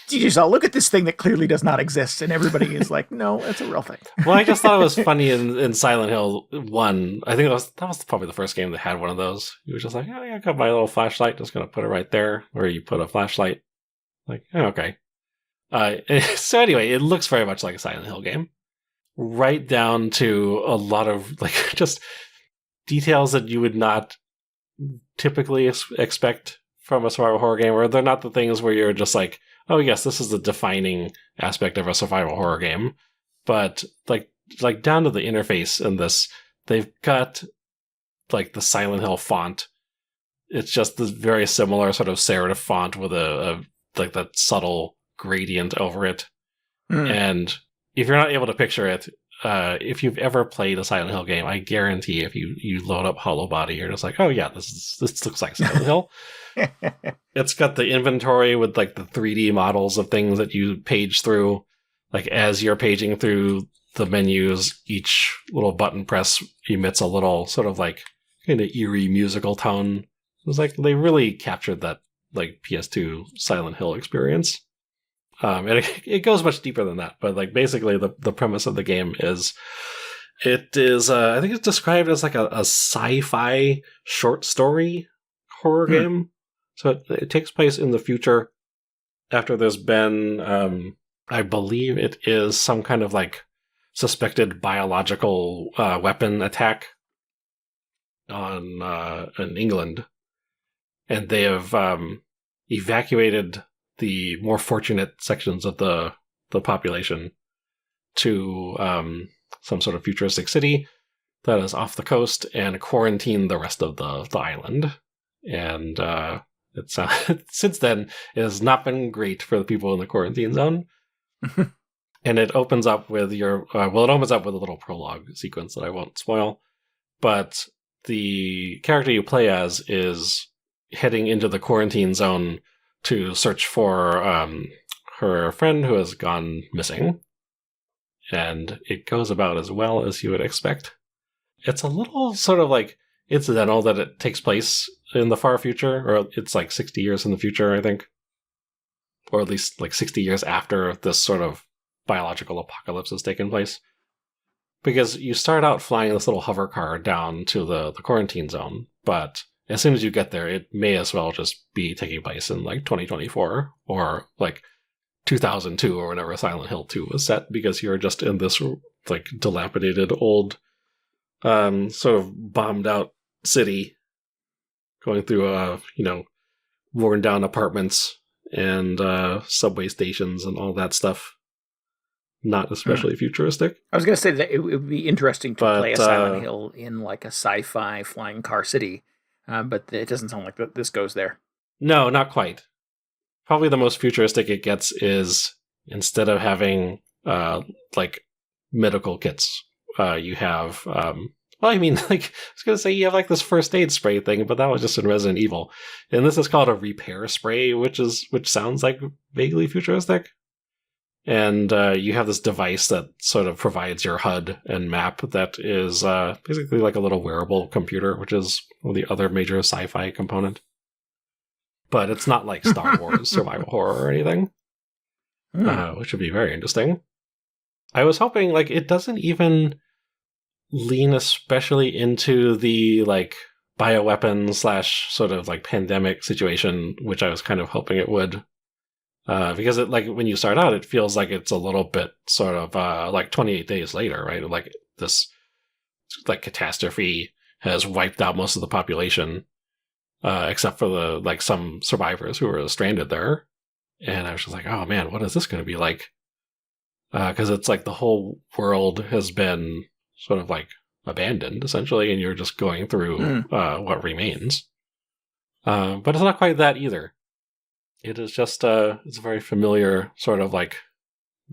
DJ's all, look at this thing that clearly does not exist. And everybody is like, no, it's a real thing. Well, I just thought it was funny in Silent Hill 1. I think that was probably the first game that had one of those. You were just like, oh, yeah, I got my little flashlight. Just going to put it right there where you put a flashlight. Like, oh, okay. So anyway, it looks very much like a Silent Hill game. Right down to a lot of like just details that you would not typically expect from a survival horror game, or they're not the things where you're just like, oh yes, this is the defining aspect of a survival horror game. But like down to the interface in this, they've got like the Silent Hill font. It's just this very similar sort of serif font with a like that subtle gradient over it. And if you're not able to picture it, if you've ever played a Silent Hill game, I guarantee if you load up Hollowbody, you're just like, oh yeah, this looks like Silent Hill. It's got the inventory with like the 3D models of things that you page through. Like as you're paging through the menus, each little button press emits a little sort of like kind of eerie musical tone. It was like they really captured that like PS2 Silent Hill experience. And it goes much deeper than that, but like basically the premise of the game is it is I think it's described as like a sci-fi short story horror game. So it takes place in the future after there's been I believe it is some kind of like suspected biological weapon attack on in England, and they have evacuated the more fortunate sections of the population to some sort of futuristic city that is off the coast and quarantine the rest of the island. And it's since then it has not been great for the people in the quarantine zone. And it opens up with it opens up with a little prologue sequence that I won't spoil, but the character you play as is heading into the quarantine zone to search for her friend who has gone missing. And it goes about as well as you would expect. It's a little sort of like incidental that it takes place in the far future, or it's like 60 years in the future, I think. Or at least like 60 years after this sort of biological apocalypse has taken place. Because you start out flying this little hover car down to the quarantine zone, but as soon as you get there, it may as well just be taking place in like 2024 or like 2002 or whenever Silent Hill 2 was set, because you're just in this like dilapidated old sort of bombed out city going through worn down apartments and subway stations and all that stuff. Not especially futuristic. I was going to say that it would be interesting to play a Silent Hill in like a sci-fi flying car city, but it doesn't sound like this goes there. No, not quite. Probably the most futuristic it gets is instead of having like medical kits, you have I was going to say you have like this first aid spray thing, but that was just in Resident Evil. And this is called a repair spray, which sounds like vaguely futuristic. And you have this device that sort of provides your HUD and map that is basically like a little wearable computer, which is the other major sci-fi component. But it's not like Star Wars survival horror or anything, which would be very interesting. I was hoping like it doesn't even lean especially into the like bioweapon / sort of like pandemic situation, which I was kind of hoping it would. Because it like when you start out, it feels like it's a little bit sort of like 28 days later, right? Like this like catastrophe has wiped out most of the population, except for the like some survivors who were stranded there. And I was just like, oh man, what is this going to be like? Because it's like the whole world has been sort of like abandoned essentially, and you're just going through what remains. But it's not quite that either. It is just it's a very familiar sort of like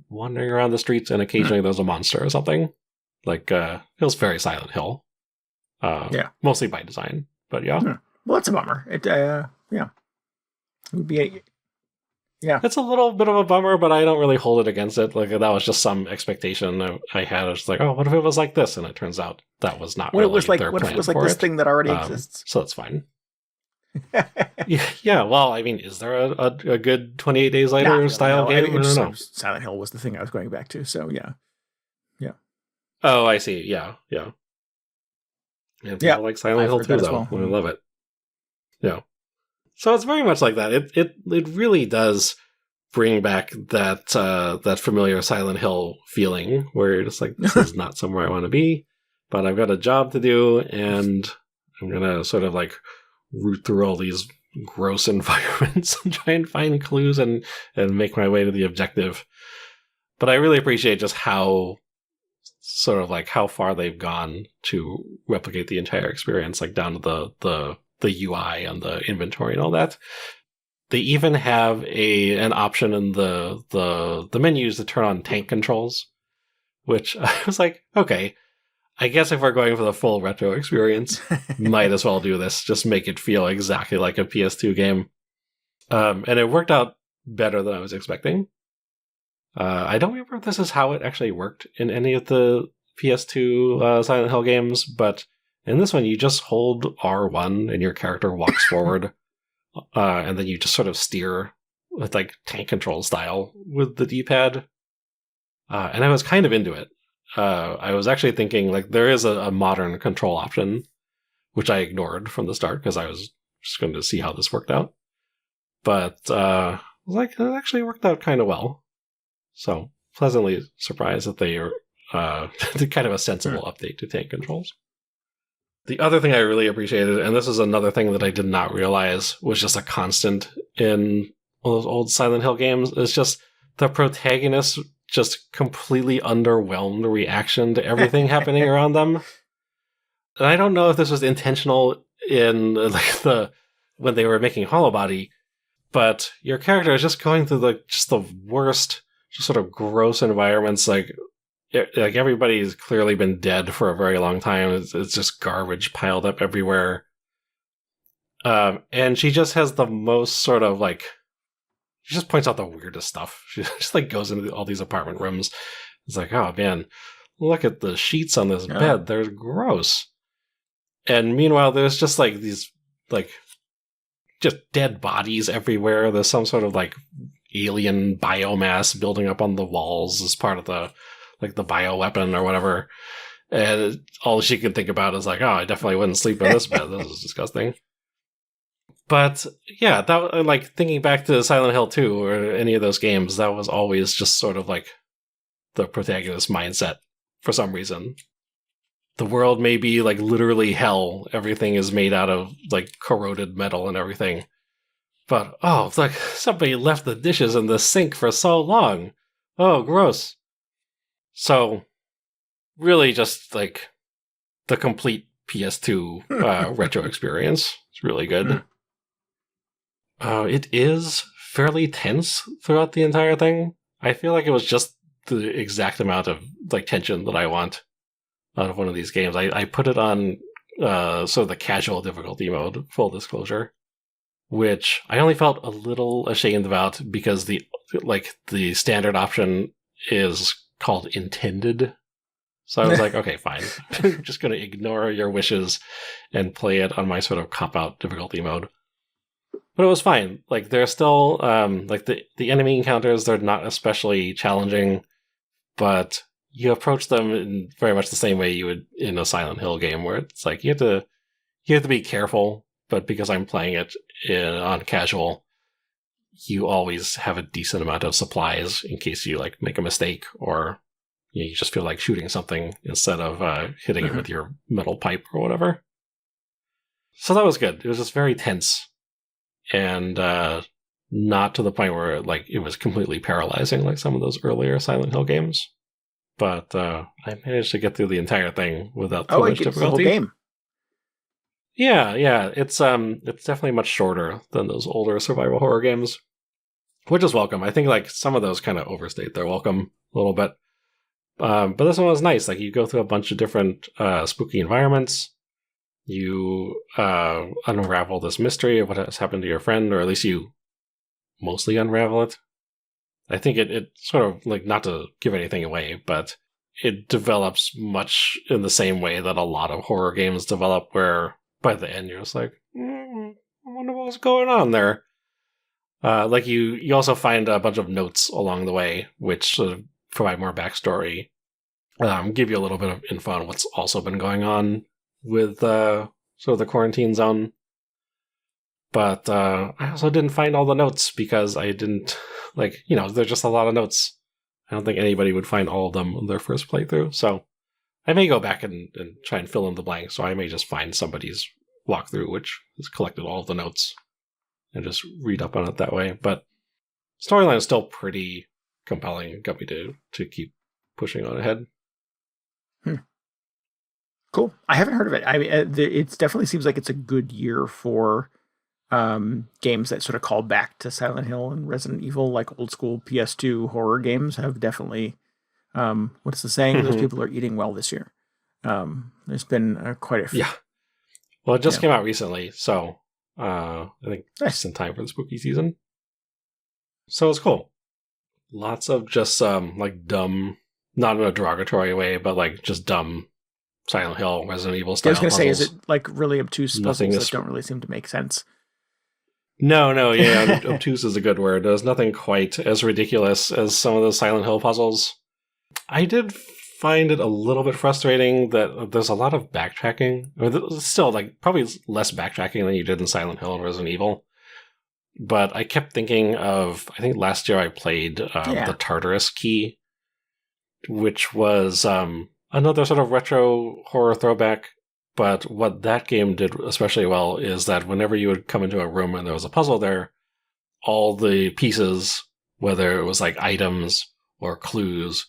wandering around the streets and occasionally there's a monster or something. Like feels very Silent Hill. Mostly by design, but yeah. Well, it's a bummer. It would be it's a little bit of a bummer, but I don't really hold it against it. Like that was just some expectation I had. I was like, oh, what if it was like this? And it turns out that was not what really it was like. Their What if plan it was like for this it. thing that already exists? So it's fine. Yeah, well, I mean, is there a good 28 Days Later style game? I don't know. Silent Hill was the thing I was going back to, so yeah. Oh, I see. Yeah. And people like Silent Hill too, though. I love it. Yeah. So it's very much like that. It really does bring back that familiar Silent Hill feeling where you're just like, this is not somewhere I want to be, but I've got a job to do, and I'm gonna sort of like root through all these gross environments and try and find clues and make my way to the objective. But I really appreciate just how sort of like how far they've gone to replicate the entire experience, like down to the UI and the inventory and all that. They even have an option in the menus to turn on tank controls, which I was like, okay, I guess if we're going for the full retro experience, might as well do this. Just make it feel exactly like a PS2 game. And it worked out better than I was expecting. I don't remember if this is how it actually worked in any of the PS2 Silent Hill games, but in this one, you just hold R1 and your character walks forward, and then you just sort of steer with like tank control style with the D-pad. And I was kind of into it. I was actually thinking like there is a modern control option, which I ignored from the start because I was just going to see how this worked out. But like it actually worked out kind of well. So pleasantly surprised that they did kind of a sensible update to tank controls. The other thing I really appreciated, and this is another thing that I did not realize was just a constant in all those old Silent Hill games, is just the protagonist just completely underwhelmed reaction to everything happening around them. And I don't know if this was intentional in like when they were making Hollowbody, but your character is just going through the worst, just sort of gross environments. Like everybody's clearly been dead for a very long time. It's just garbage piled up everywhere. And she just has the most sort of like, she just points out the weirdest stuff. She just like goes into all these apartment rooms. It's like, oh man, look at the sheets on this bed. They're gross. And meanwhile, there's just like these like just dead bodies everywhere. There's some sort of like alien biomass building up on the walls as part of the bioweapon or whatever. And all she can think about is like, oh, I definitely wouldn't sleep in this bed. This is disgusting. But yeah, that like thinking back to Silent Hill 2 or any of those games, that was always just sort of like the protagonist mindset for some reason. The world may be like literally hell. Everything is made out of like corroded metal and everything. But oh, it's like somebody left the dishes in the sink for so long. Oh, gross. So really just like the complete PS2 retro experience. It's really good. It is fairly tense throughout the entire thing. I feel like it was just the exact amount of like tension that I want out of one of these games. I put it on sort of the casual difficulty mode, full disclosure, which I only felt a little ashamed about because the standard option is called intended. So I was like, okay, fine. I'm just going to ignore your wishes and play it on my sort of cop-out difficulty mode. But it was fine. Like, they're still, like, the enemy encounters, they're not especially challenging, but you approach them in very much the same way you would in a Silent Hill game, where it's like, you have to be careful, but because I'm playing it on casual, you always have a decent amount of supplies in case you, like, make a mistake, or you just feel like shooting something instead of hitting it with your metal pipe or whatever. So that was good. It was just very tense. And not to the point where like it was completely paralyzing like some of those earlier Silent Hill games. But I managed to get through the entire thing without too much difficulty. The whole game. Yeah. It's definitely much shorter than those older survival horror games, which is welcome. I think like some of those kind of overstate their welcome a little bit. But this one was nice. Like you go through a bunch of different spooky environments. You unravel this mystery of what has happened to your friend, or at least you mostly unravel it. I think it sort of, like, not to give anything away, but it develops much in the same way that a lot of horror games develop, where by the end you're just like, I wonder what was going on there. Like you also find a bunch of notes along the way, which sort of provide more backstory, give you a little bit of info on what's also been going on with sort of the quarantine zone. But I also didn't find all the notes because I didn't, like, there's just a lot of notes. I don't think anybody would find all of them in their first playthrough. So I may go back and try and fill in the blanks. So I may just find somebody's walkthrough, which has collected all of the notes and just read up on it that way. But storyline is still pretty compelling and got me to keep pushing on ahead. Cool. I haven't heard of it. I mean, it definitely seems like it's a good year for games that sort of call back to Silent Hill and Resident Evil, like old school PS2 horror games have definitely, what's the saying? Those people are eating well this year. There's been quite a few. Yeah. Well, it just came out recently, so I think just in time for the spooky season. So it's cool. Lots of just like dumb, not in a derogatory way, but like just dumb Silent Hill, Resident Evil style. I was going to say, puzzles. is it like really obtuse puzzles that don't really seem to make sense? No, yeah, obtuse is a good word. There's nothing quite as ridiculous as some of the Silent Hill puzzles. I did find it a little bit frustrating that there's a lot of backtracking. Or still, like, probably less backtracking than you did in Silent Hill and Resident Evil. But I kept thinking of, I think last year I played the Tartarus Key, which was another sort of retro horror throwback. But what that game did especially well is that whenever you would come into a room and there was a puzzle there, all the pieces, whether it was like items or clues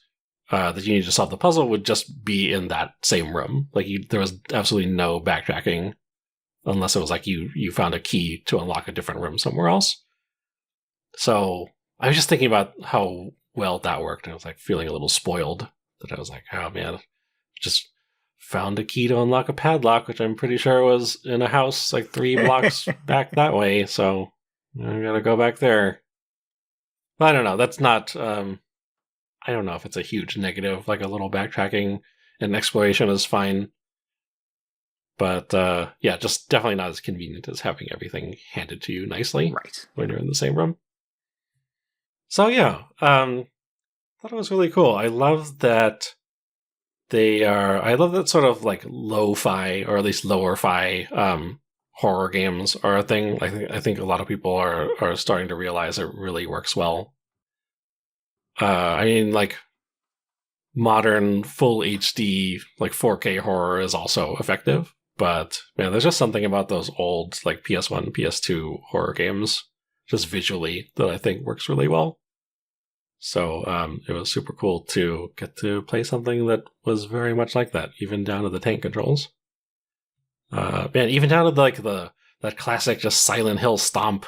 that you needed to solve the puzzle, would just be in that same room. Like there was absolutely no backtracking unless it was like you found a key to unlock a different room somewhere else. So I was just thinking about how well that worked, and I was like feeling a little spoiled that I was like, oh man, just found a key to unlock a padlock, which I'm pretty sure was in a house like 3 blocks back that way, so I gotta go back there. But I don't know, that's not, I don't know if it's a huge negative, like a little backtracking and exploration is fine. But yeah, just definitely not as convenient as having everything handed to you nicely when you're in the same room. So yeah, thought it was really cool. I love that I love that sort of like lo-fi, or at least lower-fi horror games are a thing. I think a lot of people are starting to realize it really works well. I mean, like, modern full HD, like 4K horror is also effective, but man, there's just something about those old like PS1, PS2 horror games, just visually, that I think works really well. So it was super cool to get to play something that was very much like that, even down to the tank controls. Man, even down to that classic just Silent Hill stomp.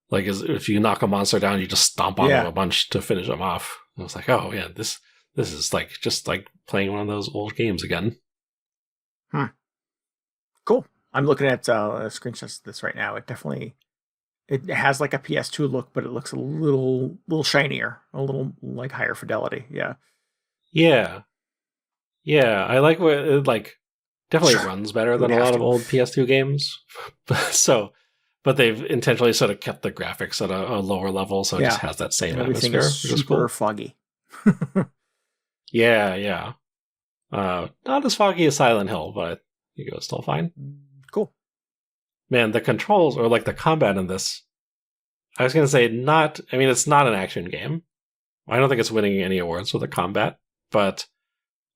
Like, if you knock a monster down, you just stomp on them a bunch to finish them off. I was like, oh yeah, this is like just like playing one of those old games again. Cool. I'm looking at screenshots of this right now. It has like a PS2 look, but it looks a little shinier, a little like higher fidelity. Yeah. I like what it like. Definitely runs better than a lot of old PS2 games. But they've intentionally sort of kept the graphics at a lower level, so it just has that same everything atmosphere. Is super cool. Foggy. Yeah. Not as foggy as Silent Hill, but I think it was still fine. Cool. Man, the controls, or like the combat in this, I was going to say it's not an action game. I don't think it's winning any awards for the combat, but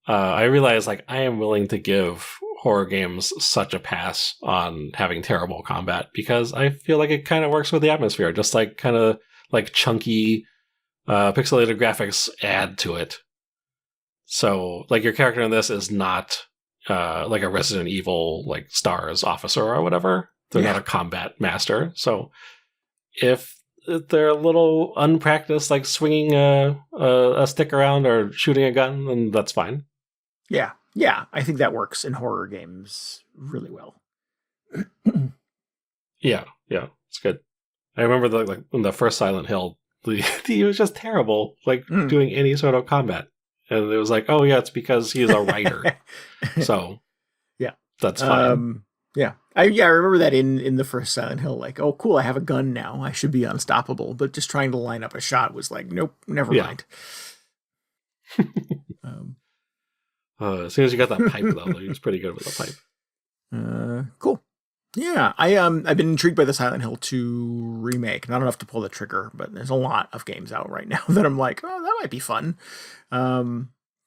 I realize like I am willing to give horror games such a pass on having terrible combat, because I feel like it kind of works with the atmosphere, just like kind of like chunky pixelated graphics add to it. So like your character in this is not like a Resident Evil like STARS officer or whatever. They're not a combat master. So if they're a little unpracticed, like swinging a stick around or shooting a gun, then that's fine. Yeah, I think that works in horror games really well. yeah, it's good. I remember like in the first Silent Hill, he was just terrible, like doing any sort of combat, and it was like, oh yeah, it's because he's a writer. So yeah, that's fine. I remember that in the first Silent Hill, like, oh cool, I have a gun now, I should be unstoppable. But just trying to line up a shot was like, nope, never mind. As soon as you got that pipe, though, he was pretty good with the pipe. Cool. Yeah, I've been intrigued by the Silent Hill 2 remake. Not enough to pull the trigger, but there's a lot of games out right now that I'm like, oh, that might be fun.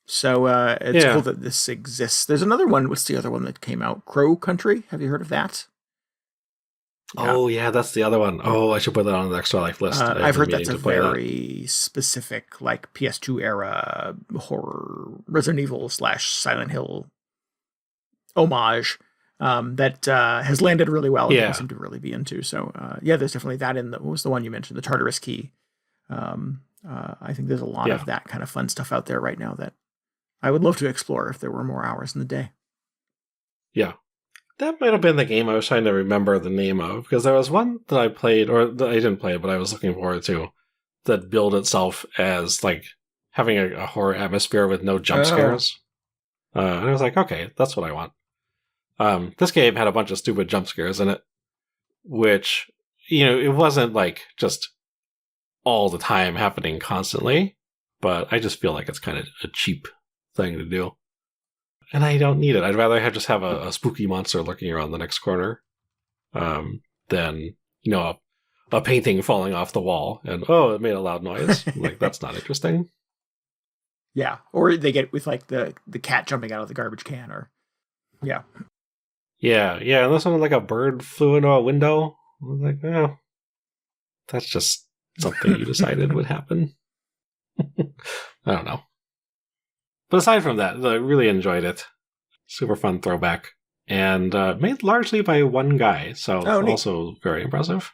So it's cool that this exists. There's another one. What's the other one that came out? Crow Country. Have you heard of that? Oh, yeah, that's the other one. Oh, I should put that on the Extra Life list. I've heard that's a very specific, like, PS2 era horror, Resident Evil / Silent Hill homage that has landed really well and people seem to really be into. So, there's definitely that in what was the one you mentioned, the Tartarus Key. I think there's a lot of that kind of fun stuff out there right now that I would love to explore if there were more hours in the day. Yeah. That might have been the game I was trying to remember the name of, because there was one that I played, or that I didn't play, but I was looking forward to, that billed itself as like having a horror atmosphere with no jump scares. And I was like, okay, that's what I want. This game had a bunch of stupid jump scares in it, which, it wasn't like just all the time happening constantly, but I just feel like it's kind of a cheap thing to do. And I don't need it. I'd rather just have a spooky monster lurking around the next corner than, a painting falling off the wall and, it made a loud noise. Like, that's not interesting. Yeah. Or they get with, like, the cat jumping out of the garbage can or... Yeah. Yeah. And this one, like, a bird flew into a window. I was like, that's just something you decided would happen. I don't know. But aside from that, I really enjoyed it. Super fun throwback. And made largely by one guy, so also very impressive.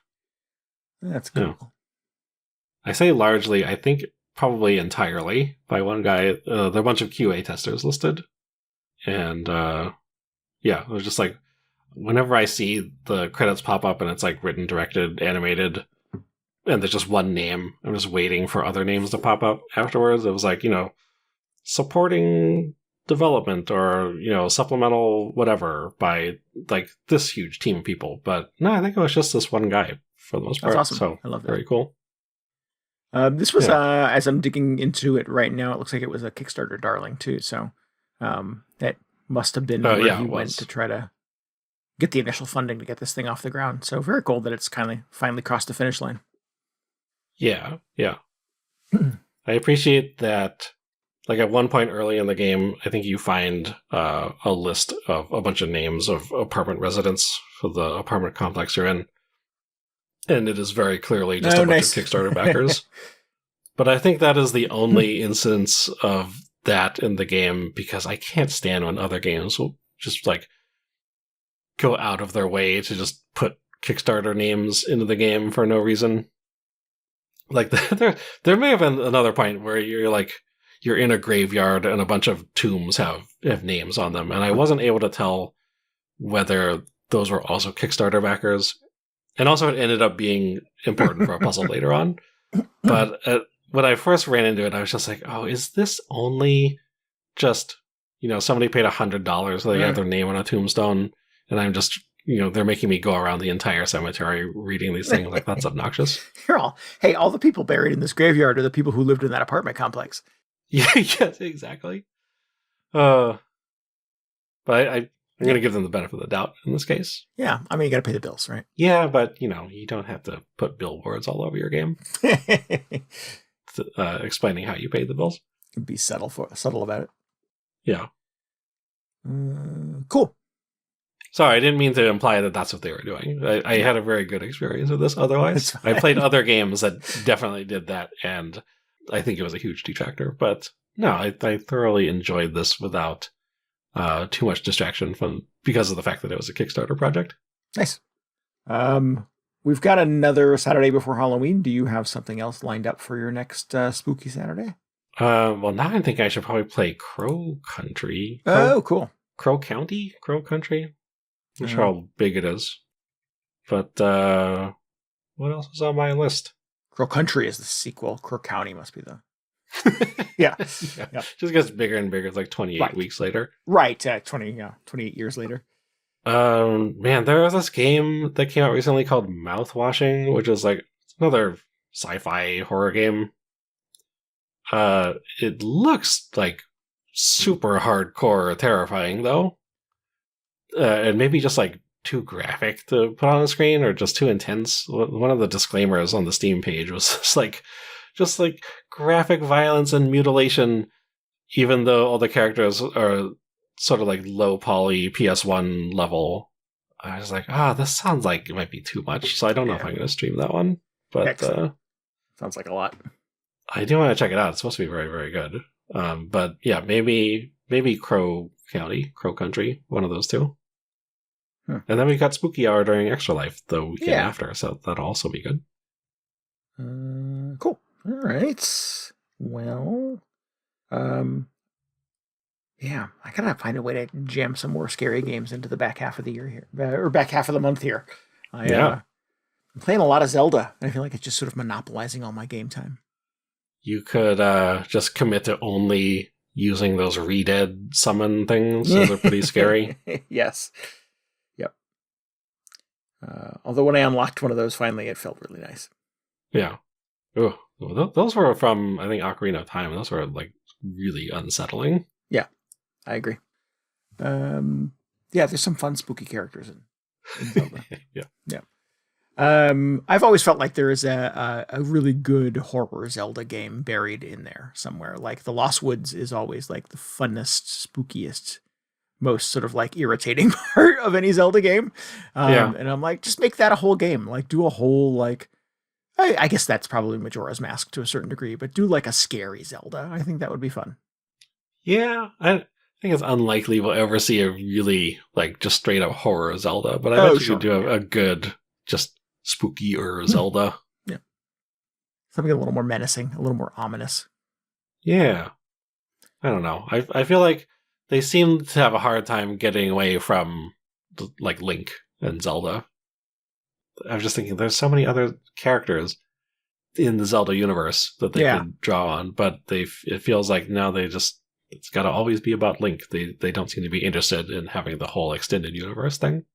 That's cool. Yeah. I say largely, I think probably entirely by one guy. There are a bunch of QA testers listed. And it was just like, whenever I see the credits pop up and it's like written, directed, animated, and there's just one name, I'm just waiting for other names to pop up afterwards. It was like, supporting development or, supplemental whatever by like this huge team of people. But no, I think it was just this one guy for the most part. That's awesome. So I love that. Very cool. This was, as I'm digging into it right now, it looks like it was a Kickstarter darling too. So that must have been where he went to try to get the initial funding to get this thing off the ground. So very cool that it's kind of finally crossed the finish line. Yeah. I appreciate that. Like at one point early in the game, I think you find a list of a bunch of names of apartment residents for the apartment complex you're in. And it is very clearly just a bunch of Kickstarter backers. But I think that is the only instance of that in the game, because I can't stand when other games will just like go out of their way to just put Kickstarter names into the game for no reason. Like there may have been another point where you're in a graveyard and a bunch of tombs have names on them. And I wasn't able to tell whether those were also Kickstarter backers. And also it ended up being important for a puzzle later on. But when I first ran into it, I was just like, oh, is this only just, somebody paid $100 so they have their name on a tombstone. And I'm just, they're making me go around the entire cemetery reading these things. Like, that's obnoxious. All the people buried in this graveyard are the people who lived in that apartment complex. Yeah, yes, exactly. But I'm going to give them the benefit of the doubt in this case. Yeah, I mean, you got to pay the bills, right? Yeah, but, you don't have to put billboards all over your game. Explaining how you paid the bills. Be subtle about it. Yeah. Cool. Sorry, I didn't mean to imply that that's what they were doing. I had a very good experience with this otherwise. I played other games that definitely did that, and I think it was a huge detractor, but no, I thoroughly enjoyed this without too much distraction because of the fact that it was a Kickstarter project. Nice. We've got another Saturday before Halloween. Do you have something else lined up for your next spooky Saturday? Well, now I think I should probably play Crow Country. Cool. Crow County? Crow Country? I'm not sure how big it is. But what else is on my list? Crow Country is the sequel. Crow County must be the... yeah. Just gets bigger and bigger. It's like 28 weeks later. Right. 28 years later. Man, there was this game that came out recently called Mouthwashing, which is like another sci-fi horror game. It looks like super hardcore terrifying, though. And maybe just like too graphic to put on the screen or just too intense. One of the disclaimers on the Steam page was just like graphic violence and mutilation, even though all the characters are sort of like low poly PS1 level. I was like, this sounds like it might be too much. So I don't know if I'm going to stream that one. But sounds like a lot. I do want to check it out. It's supposed to be very, very good. But yeah, maybe Crow Country, one of those two. And then we got Spooky Hour during Extra Life the weekend after, so that'll also be good. Cool. All right. Well, yeah, I gotta find a way to jam some more scary games into the back half of the year here, or back half of the month here. I'm playing a lot of Zelda, and I feel like it's just sort of monopolizing all my game time. You could just commit to only using those re-dead summon things. Those are pretty scary. Yes. Yep. Although when I unlocked one of those finally, it felt really nice. Yeah. Oh, those were from, I think, Ocarina of Time. Those were like really unsettling. Yeah, I agree. Yeah, there's some fun spooky characters in Zelda. Yeah. I've always felt like there is a really good horror Zelda game buried in there somewhere. Like the Lost Woods is always like the funnest, spookiest, most sort of like irritating part of any Zelda game. And I'm like, just make that a whole game. Like do a whole like, I guess that's probably Majora's Mask to a certain degree, but do like a scary Zelda. I think that would be fun. Yeah, I think it's unlikely we'll ever see a really like just straight up horror Zelda, but I bet you could do a good just spookier Zelda. Yeah. Something a little more menacing, a little more ominous. Yeah. I don't know. I feel like they seem to have a hard time getting away from like Link and Zelda. I was just thinking there's so many other characters in the Zelda universe that they could draw on, but it feels like now it's got to always be about Link. They don't seem to be interested in having the whole extended universe thing.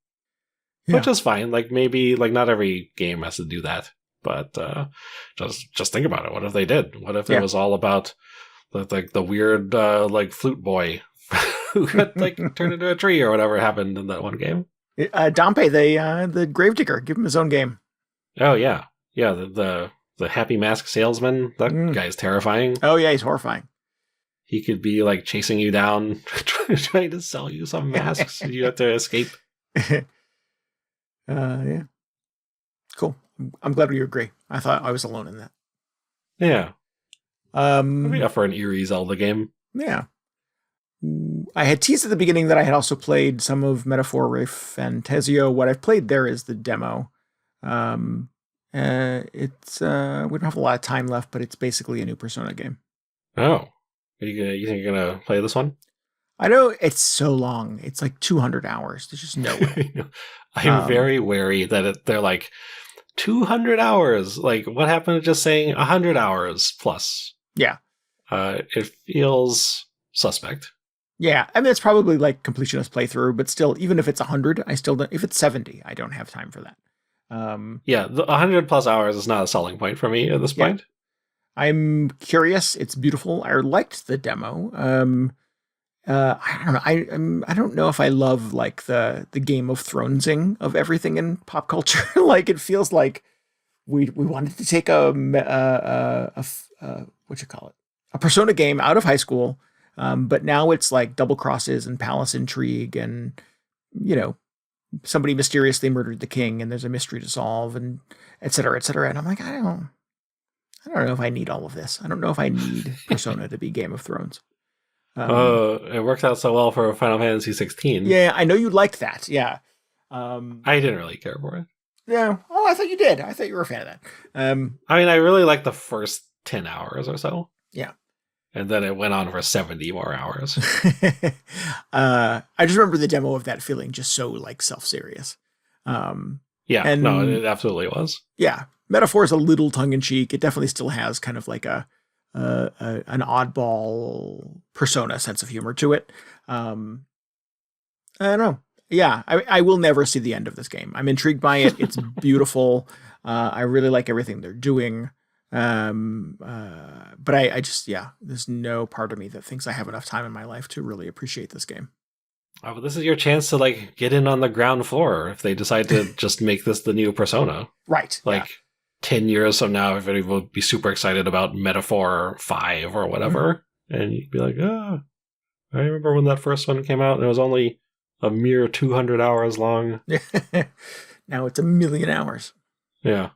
Which is fine. Like maybe like not every game has to do that, but just think about it. What if they did? What if it was all about like the weird like flute boy who got like turned into a tree or whatever happened in that one game? Dompe, the gravedigger, give him his own game. Oh yeah, the happy mask salesman. That guy's terrifying. Oh yeah, he's horrifying. He could be like chasing you down, trying to sell you some masks, and you have to escape. Yeah. Cool. I'm glad we agree. I thought I was alone in that. Yeah. I'd be up for an eerie Zelda game. Yeah. I had teased at the beginning that I had also played some of Metaphor ReFantazio. What I've played there is the demo. It's we don't have a lot of time left, but it's basically a new Persona game. Oh. You think you're gonna play this one? I know it's so long. It's like 200 hours. There's just no way. I'm very wary that they're like 200 hours. Like, what happened to just saying 100 hours plus? Yeah. It feels suspect. Yeah. I mean, it's probably like completionist playthrough, but still, even if it's 100, I still don't. If it's 70, I don't have time for that. The 100 plus hours is not a selling point for me at this point. I'm curious. It's beautiful. I liked the demo. I don't know. I don't know if I love like the Game of Thronesing of everything in pop culture. Like it feels like we wanted to take a what you call it, a Persona game out of high school, but now it's like double crosses and palace intrigue, and somebody mysteriously murdered the king, and there's a mystery to solve, and et cetera, et cetera. And I'm like, I don't know if I need all of this. I don't know if I need Persona to be Game of Thrones. It worked out so well for Final Fantasy 16. Yeah, I know you liked that. Yeah. I didn't really care for it. Yeah. Oh, I thought you did. I thought you were a fan of that. I mean, I really liked the first 10 hours or so. Yeah. And then it went on for 70 more hours. I just remember the demo of that feeling just so like self-serious. No, it absolutely was. Yeah. Metaphor is a little tongue-in-cheek. It definitely still has kind of like an oddball Persona sense of humor to it. I don't know. Yeah, I will never see the end of this game. I'm intrigued by it. It's beautiful. I really like everything they're doing. But I just, there's no part of me that thinks I have enough time in my life to really appreciate this game. Oh, but this is your chance to like get in on the ground floor if they decide to just make this the new Persona. Right. Like 10 years from now, everybody will be super excited about Metaphor 5 or whatever. Mm-hmm. And you'd be like, I remember when that first one came out and it was only a mere 200 hours long. Now it's 1,000,000 hours. Yeah.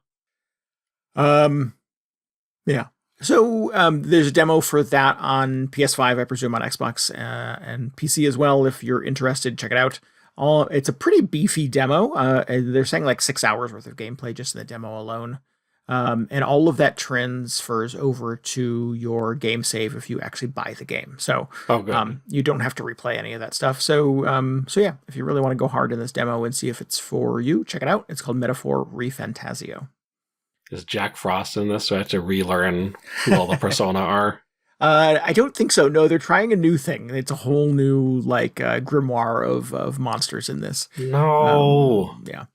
Yeah. So there's a demo for that on PS5, I presume on Xbox and PC as well. If you're interested, check it out. It's a pretty beefy demo. They're saying like 6 hours worth of gameplay just in the demo alone. And all of that transfers over to your game save if you actually buy the game. So you don't have to replay any of that stuff. So yeah, if you really want to go hard in this demo and see if it's for you, check it out. It's called Metaphor ReFantazio. Is Jack Frost in this? So I have to relearn who all the persona are? I don't think so. No, they're trying a new thing. It's a whole new grimoire of monsters in this. No. Yeah.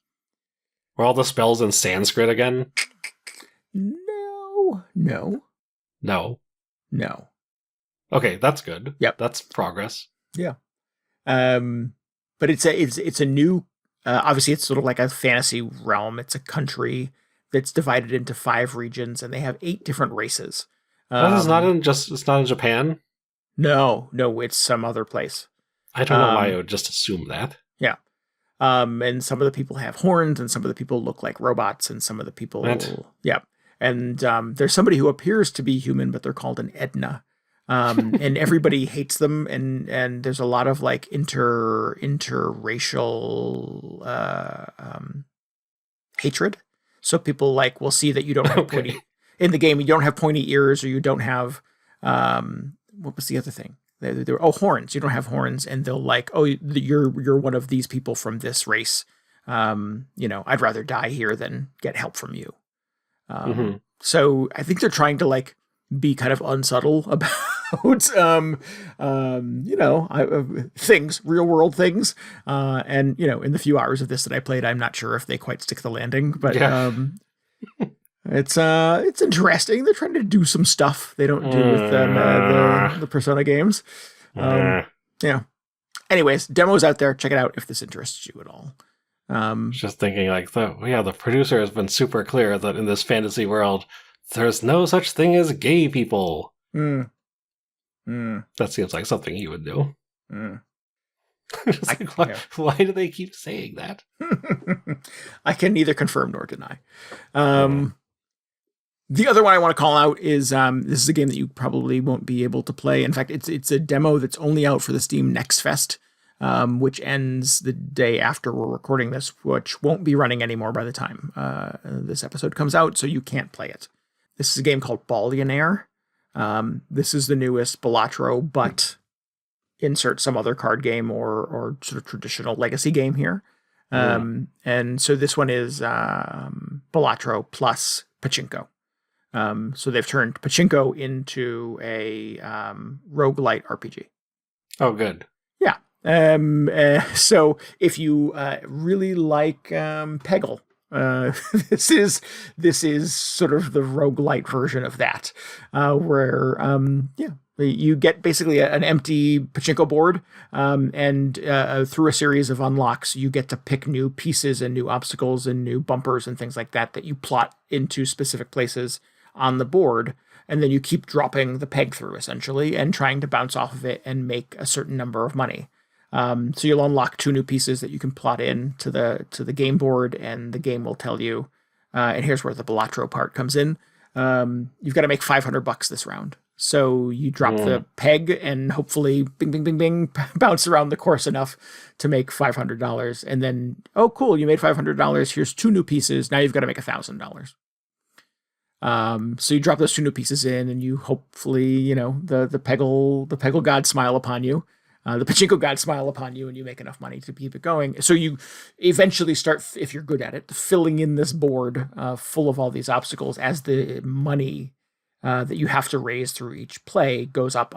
Were all the spells in Sanskrit again? No. Okay, that's good. Yep. That's progress. Yeah. But it's a new, obviously it's sort of like a fantasy realm. It's a country that's divided into 5 regions, and they have 8 different races. It's not in Japan? No, it's some other place. I don't know why I would just assume that. Yeah. And some of the people have horns, and some of the people look like robots, and some of the people... Yeah. And there's somebody who appears to be human, but they're called an Edna. And everybody hates them, and there's a lot of like interracial hatred. So people will see that you don't have pointy in the game. You don't have pointy ears, or you don't have what was the other thing? Horns. You don't have horns, and they'll you're one of these people from this race. I'd rather die here than get help from you. So I think they're trying to be kind of unsubtle about things, real world things. And in the few hours of this that I played, I'm not sure if they quite stick the landing, but it's interesting. They're trying to do some stuff they don't do with the Persona games. Yeah. Anyways, demos out there. Check it out if this interests you at all. Just thinking the producer has been super clear that in this fantasy world, there's no such thing as gay people. That seems like something he would do. Why do they keep saying that? I can neither confirm nor deny. The other one I want to call out is this is a game that you probably won't be able to play. In fact, it's a demo that's only out for the Steam Next Fest, which ends the day after we're recording this, which won't be running anymore by the time this episode comes out, so you can't play it. This is a game called Ballionaire. This is the newest Balatro, but insert some other card game or sort of traditional legacy game here. And so this one is Balatro plus Pachinko. So they've turned Pachinko into a roguelite RPG. Oh, good. Yeah. So if you really like Peggle, this is sort of the roguelite version of that, where you get basically an empty pachinko board, and through a series of unlocks, you get to pick new pieces and new obstacles and new bumpers and things like that you plot into specific places on the board, and then you keep dropping the peg through essentially and trying to bounce off of it and make a certain number of money. So you'll unlock 2 new pieces that you can plot in to the game board, and the game will tell you. And here's where the Balatro part comes in. You've got to make $500 this round. So you drop the peg and hopefully bing, bing, bing, bing, bounce around the course enough to make $500. And then, oh, cool, you made $500. Here's 2 new pieces. Now you've got to make $1,000. So you drop those 2 new pieces in, and you hopefully, the Peggle God smile upon you. The Pachinko God smile upon you, and you make enough money to keep it going. So you eventually start, if you're good at it, filling in this board full of all these obstacles as the money that you have to raise through each play goes up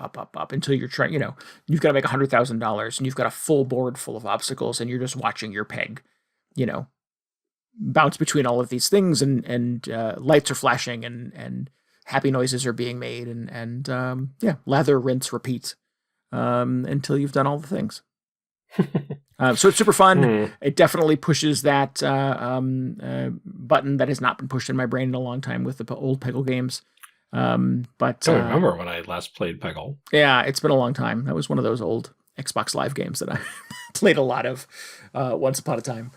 until you're trying, you've got to make $100,000, and you've got a full board full of obstacles, and you're just watching your peg, bounce between all of these things, and lights are flashing, and happy noises are being made, and lather, rinse, repeat. Until you've done all the things. So it's super fun. It definitely pushes that button that has not been pushed in my brain in a long time with the old Peggle games. But I don't remember when I last played Peggle. Yeah, it's been a long time. That was one of those old Xbox Live games that I played a lot of once upon a time.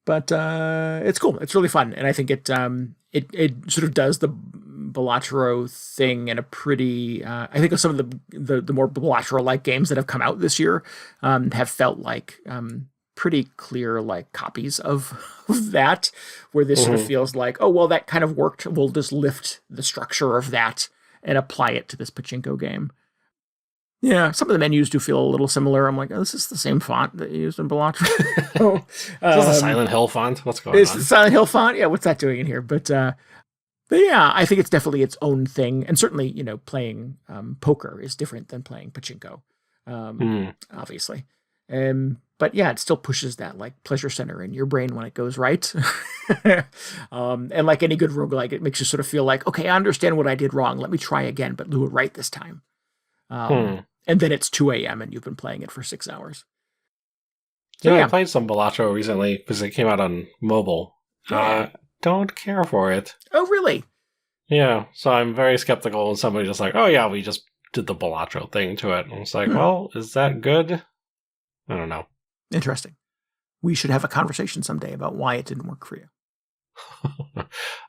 But it's cool. It's really fun, and I think it sort of does the Balatro thing in a pretty. I think of some of the more Balatro-like games that have come out this year have felt like pretty clear like copies of that, where this sort of feels like, oh well, that kind of worked. We'll just lift the structure of that and apply it to this pachinko game. Yeah, some of the menus do feel a little similar. I'm like, oh, this is the same font that you used in Balatro. Is this a Silent Hill font? What's going on? It's the Silent Hill font? Yeah, what's that doing in here? But yeah, I think it's definitely its own thing. And certainly, you know, playing poker is different than playing pachinko, obviously. But yeah, it still pushes that like pleasure center in your brain when it goes right. And like any good roguelike, it makes you sort of feel like, okay, I understand what I did wrong. Let me try again, but do it right this time. And then it's 2 a.m. and you've been playing it for 6 hours. So, yeah, I played some Balatro recently because it came out on mobile. Don't care for it. Oh, really? Yeah, so I'm very skeptical when somebody just like, oh yeah, we just did the Balatro thing to it. And it's like, well, is that good? I don't know. Interesting. We should have a conversation someday about why it didn't work for you.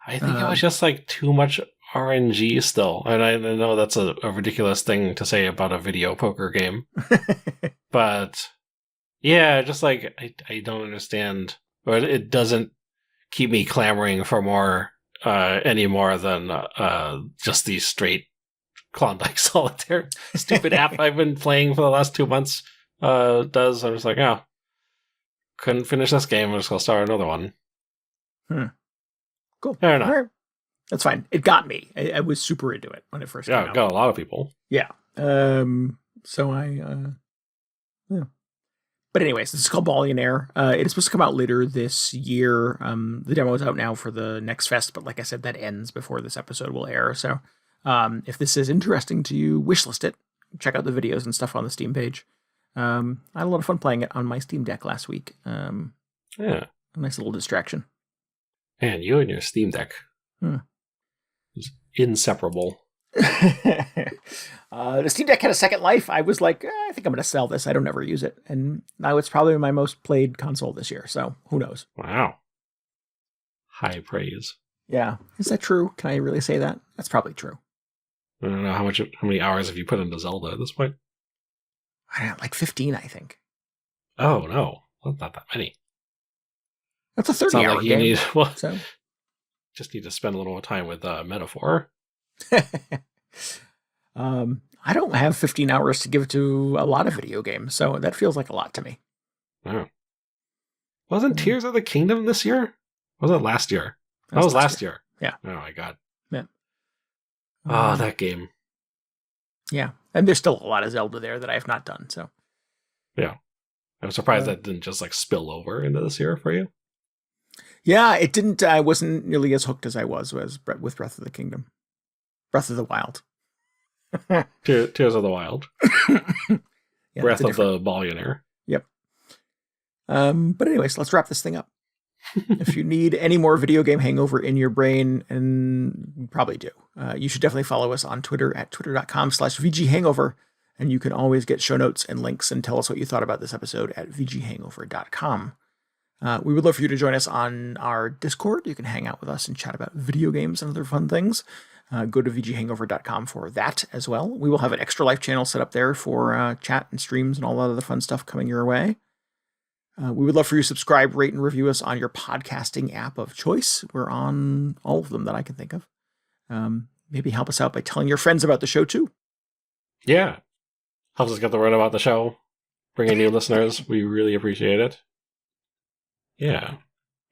I think it was just like too much RNG still. And I know that's a ridiculous thing to say about a video poker game. But yeah, just like I don't understand, or it doesn't keep me clamoring for more any more than just the straight Klondike Solitaire stupid app I've been playing for the last 2 months does. I'm just like, oh, couldn't finish this game. I'm just gonna start another one. Cool. Fair enough. All right. That's fine. It got me. I was super into it when it first came out. Yeah, it got a lot of people. Yeah. So I yeah. But anyways, this is called Ballionaire. It is supposed to come out later this year. The demo is out now for the next fest, but like I said, that ends before this episode will air. So if this is interesting to you, wishlist it. Check out the videos and stuff on the Steam page. I had a lot of fun playing it on my Steam Deck last week. Yeah. A nice little distraction. Man, you and your Steam Deck. It's inseparable. The Steam Deck had a second life. I was like, I think I'm going to sell this. I don't ever use it. And now it's probably my most played console this year. So who knows? Wow. High praise. Yeah. Is that true? Can I really say that? That's probably true. I don't know how many hours have you put into Zelda at this point? I don't know, like 15, I think. Oh, no. Well, not that many. That's a 30-hour like game. So. Just need to spend a little more time with Metaphor. I don't have 15 hours to give to a lot of video games, so that feels like a lot to me. Oh. Wasn't Tears of the Kingdom this year? Was it last year? That was last year. Yeah. Oh my god. Yeah. That game. Yeah. And there's still a lot of Zelda there that I have not done, so. Yeah. I'm surprised that didn't just like spill over into this year for you. Yeah, it didn't. I wasn't nearly as hooked as I was with Breath of the Kingdom. Breath of the Wild. Tears of the Wild. Yeah, Breath of the Ballionaire. Yep. But anyways, let's wrap this thing up. If you need any more video game hangover in your brain, and you probably do, you should definitely follow us on Twitter at twitter.com/VGHangover. And you can always get show notes and links and tell us what you thought about this episode at VGHangover.com. We would love for you to join us on our Discord. You can hang out with us and chat about video games and other fun things. Go to VGHangover.com for that as well. We will have an Extra Life channel set up there for chat and streams and all that other fun stuff coming your way. We would love for you to subscribe, rate, and review us on your podcasting app of choice. We're on all of them that I can think of. Maybe help us out by telling your friends about the show too. Yeah. Helps us get the word about the show. Bring in new listeners. We really appreciate it. Yeah.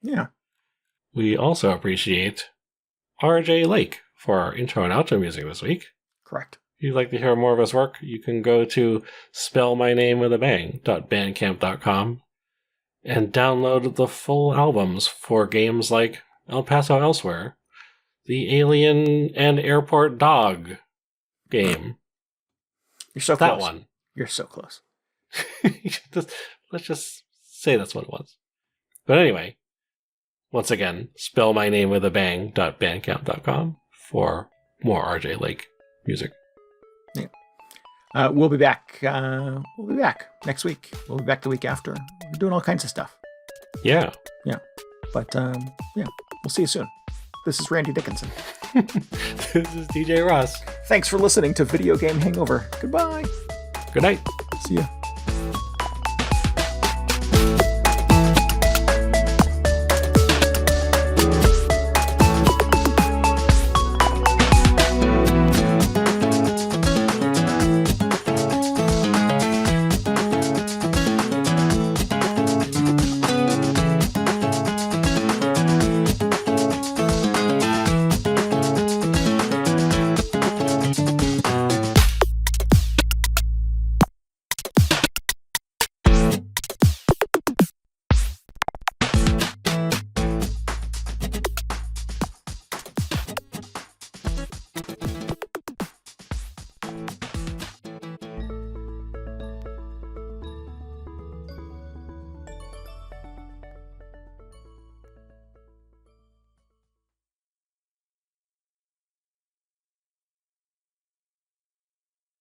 Yeah. We also appreciate RJ Lake for our intro and outro music this week. Correct. If you'd like to hear more of his work, you can go to spellmynamewithabang.bandcamp.com and download the full albums for games like El Paso Elsewhere, the Alien and Airport Dog game. You're so close. That one. You're so close. Let's just say that's what it was. But anyway, once again, spellmynamewithabang.bandcamp.com for more RJ Lake music. Yeah. We'll be back. We'll be back next week. We'll be back the week after. We're doing all kinds of stuff. Yeah. Yeah. But yeah, we'll see you soon. This is Randy Dickinson. This is DJ Ross. Thanks for listening to Video Game Hangover. Goodbye. Good night. See ya.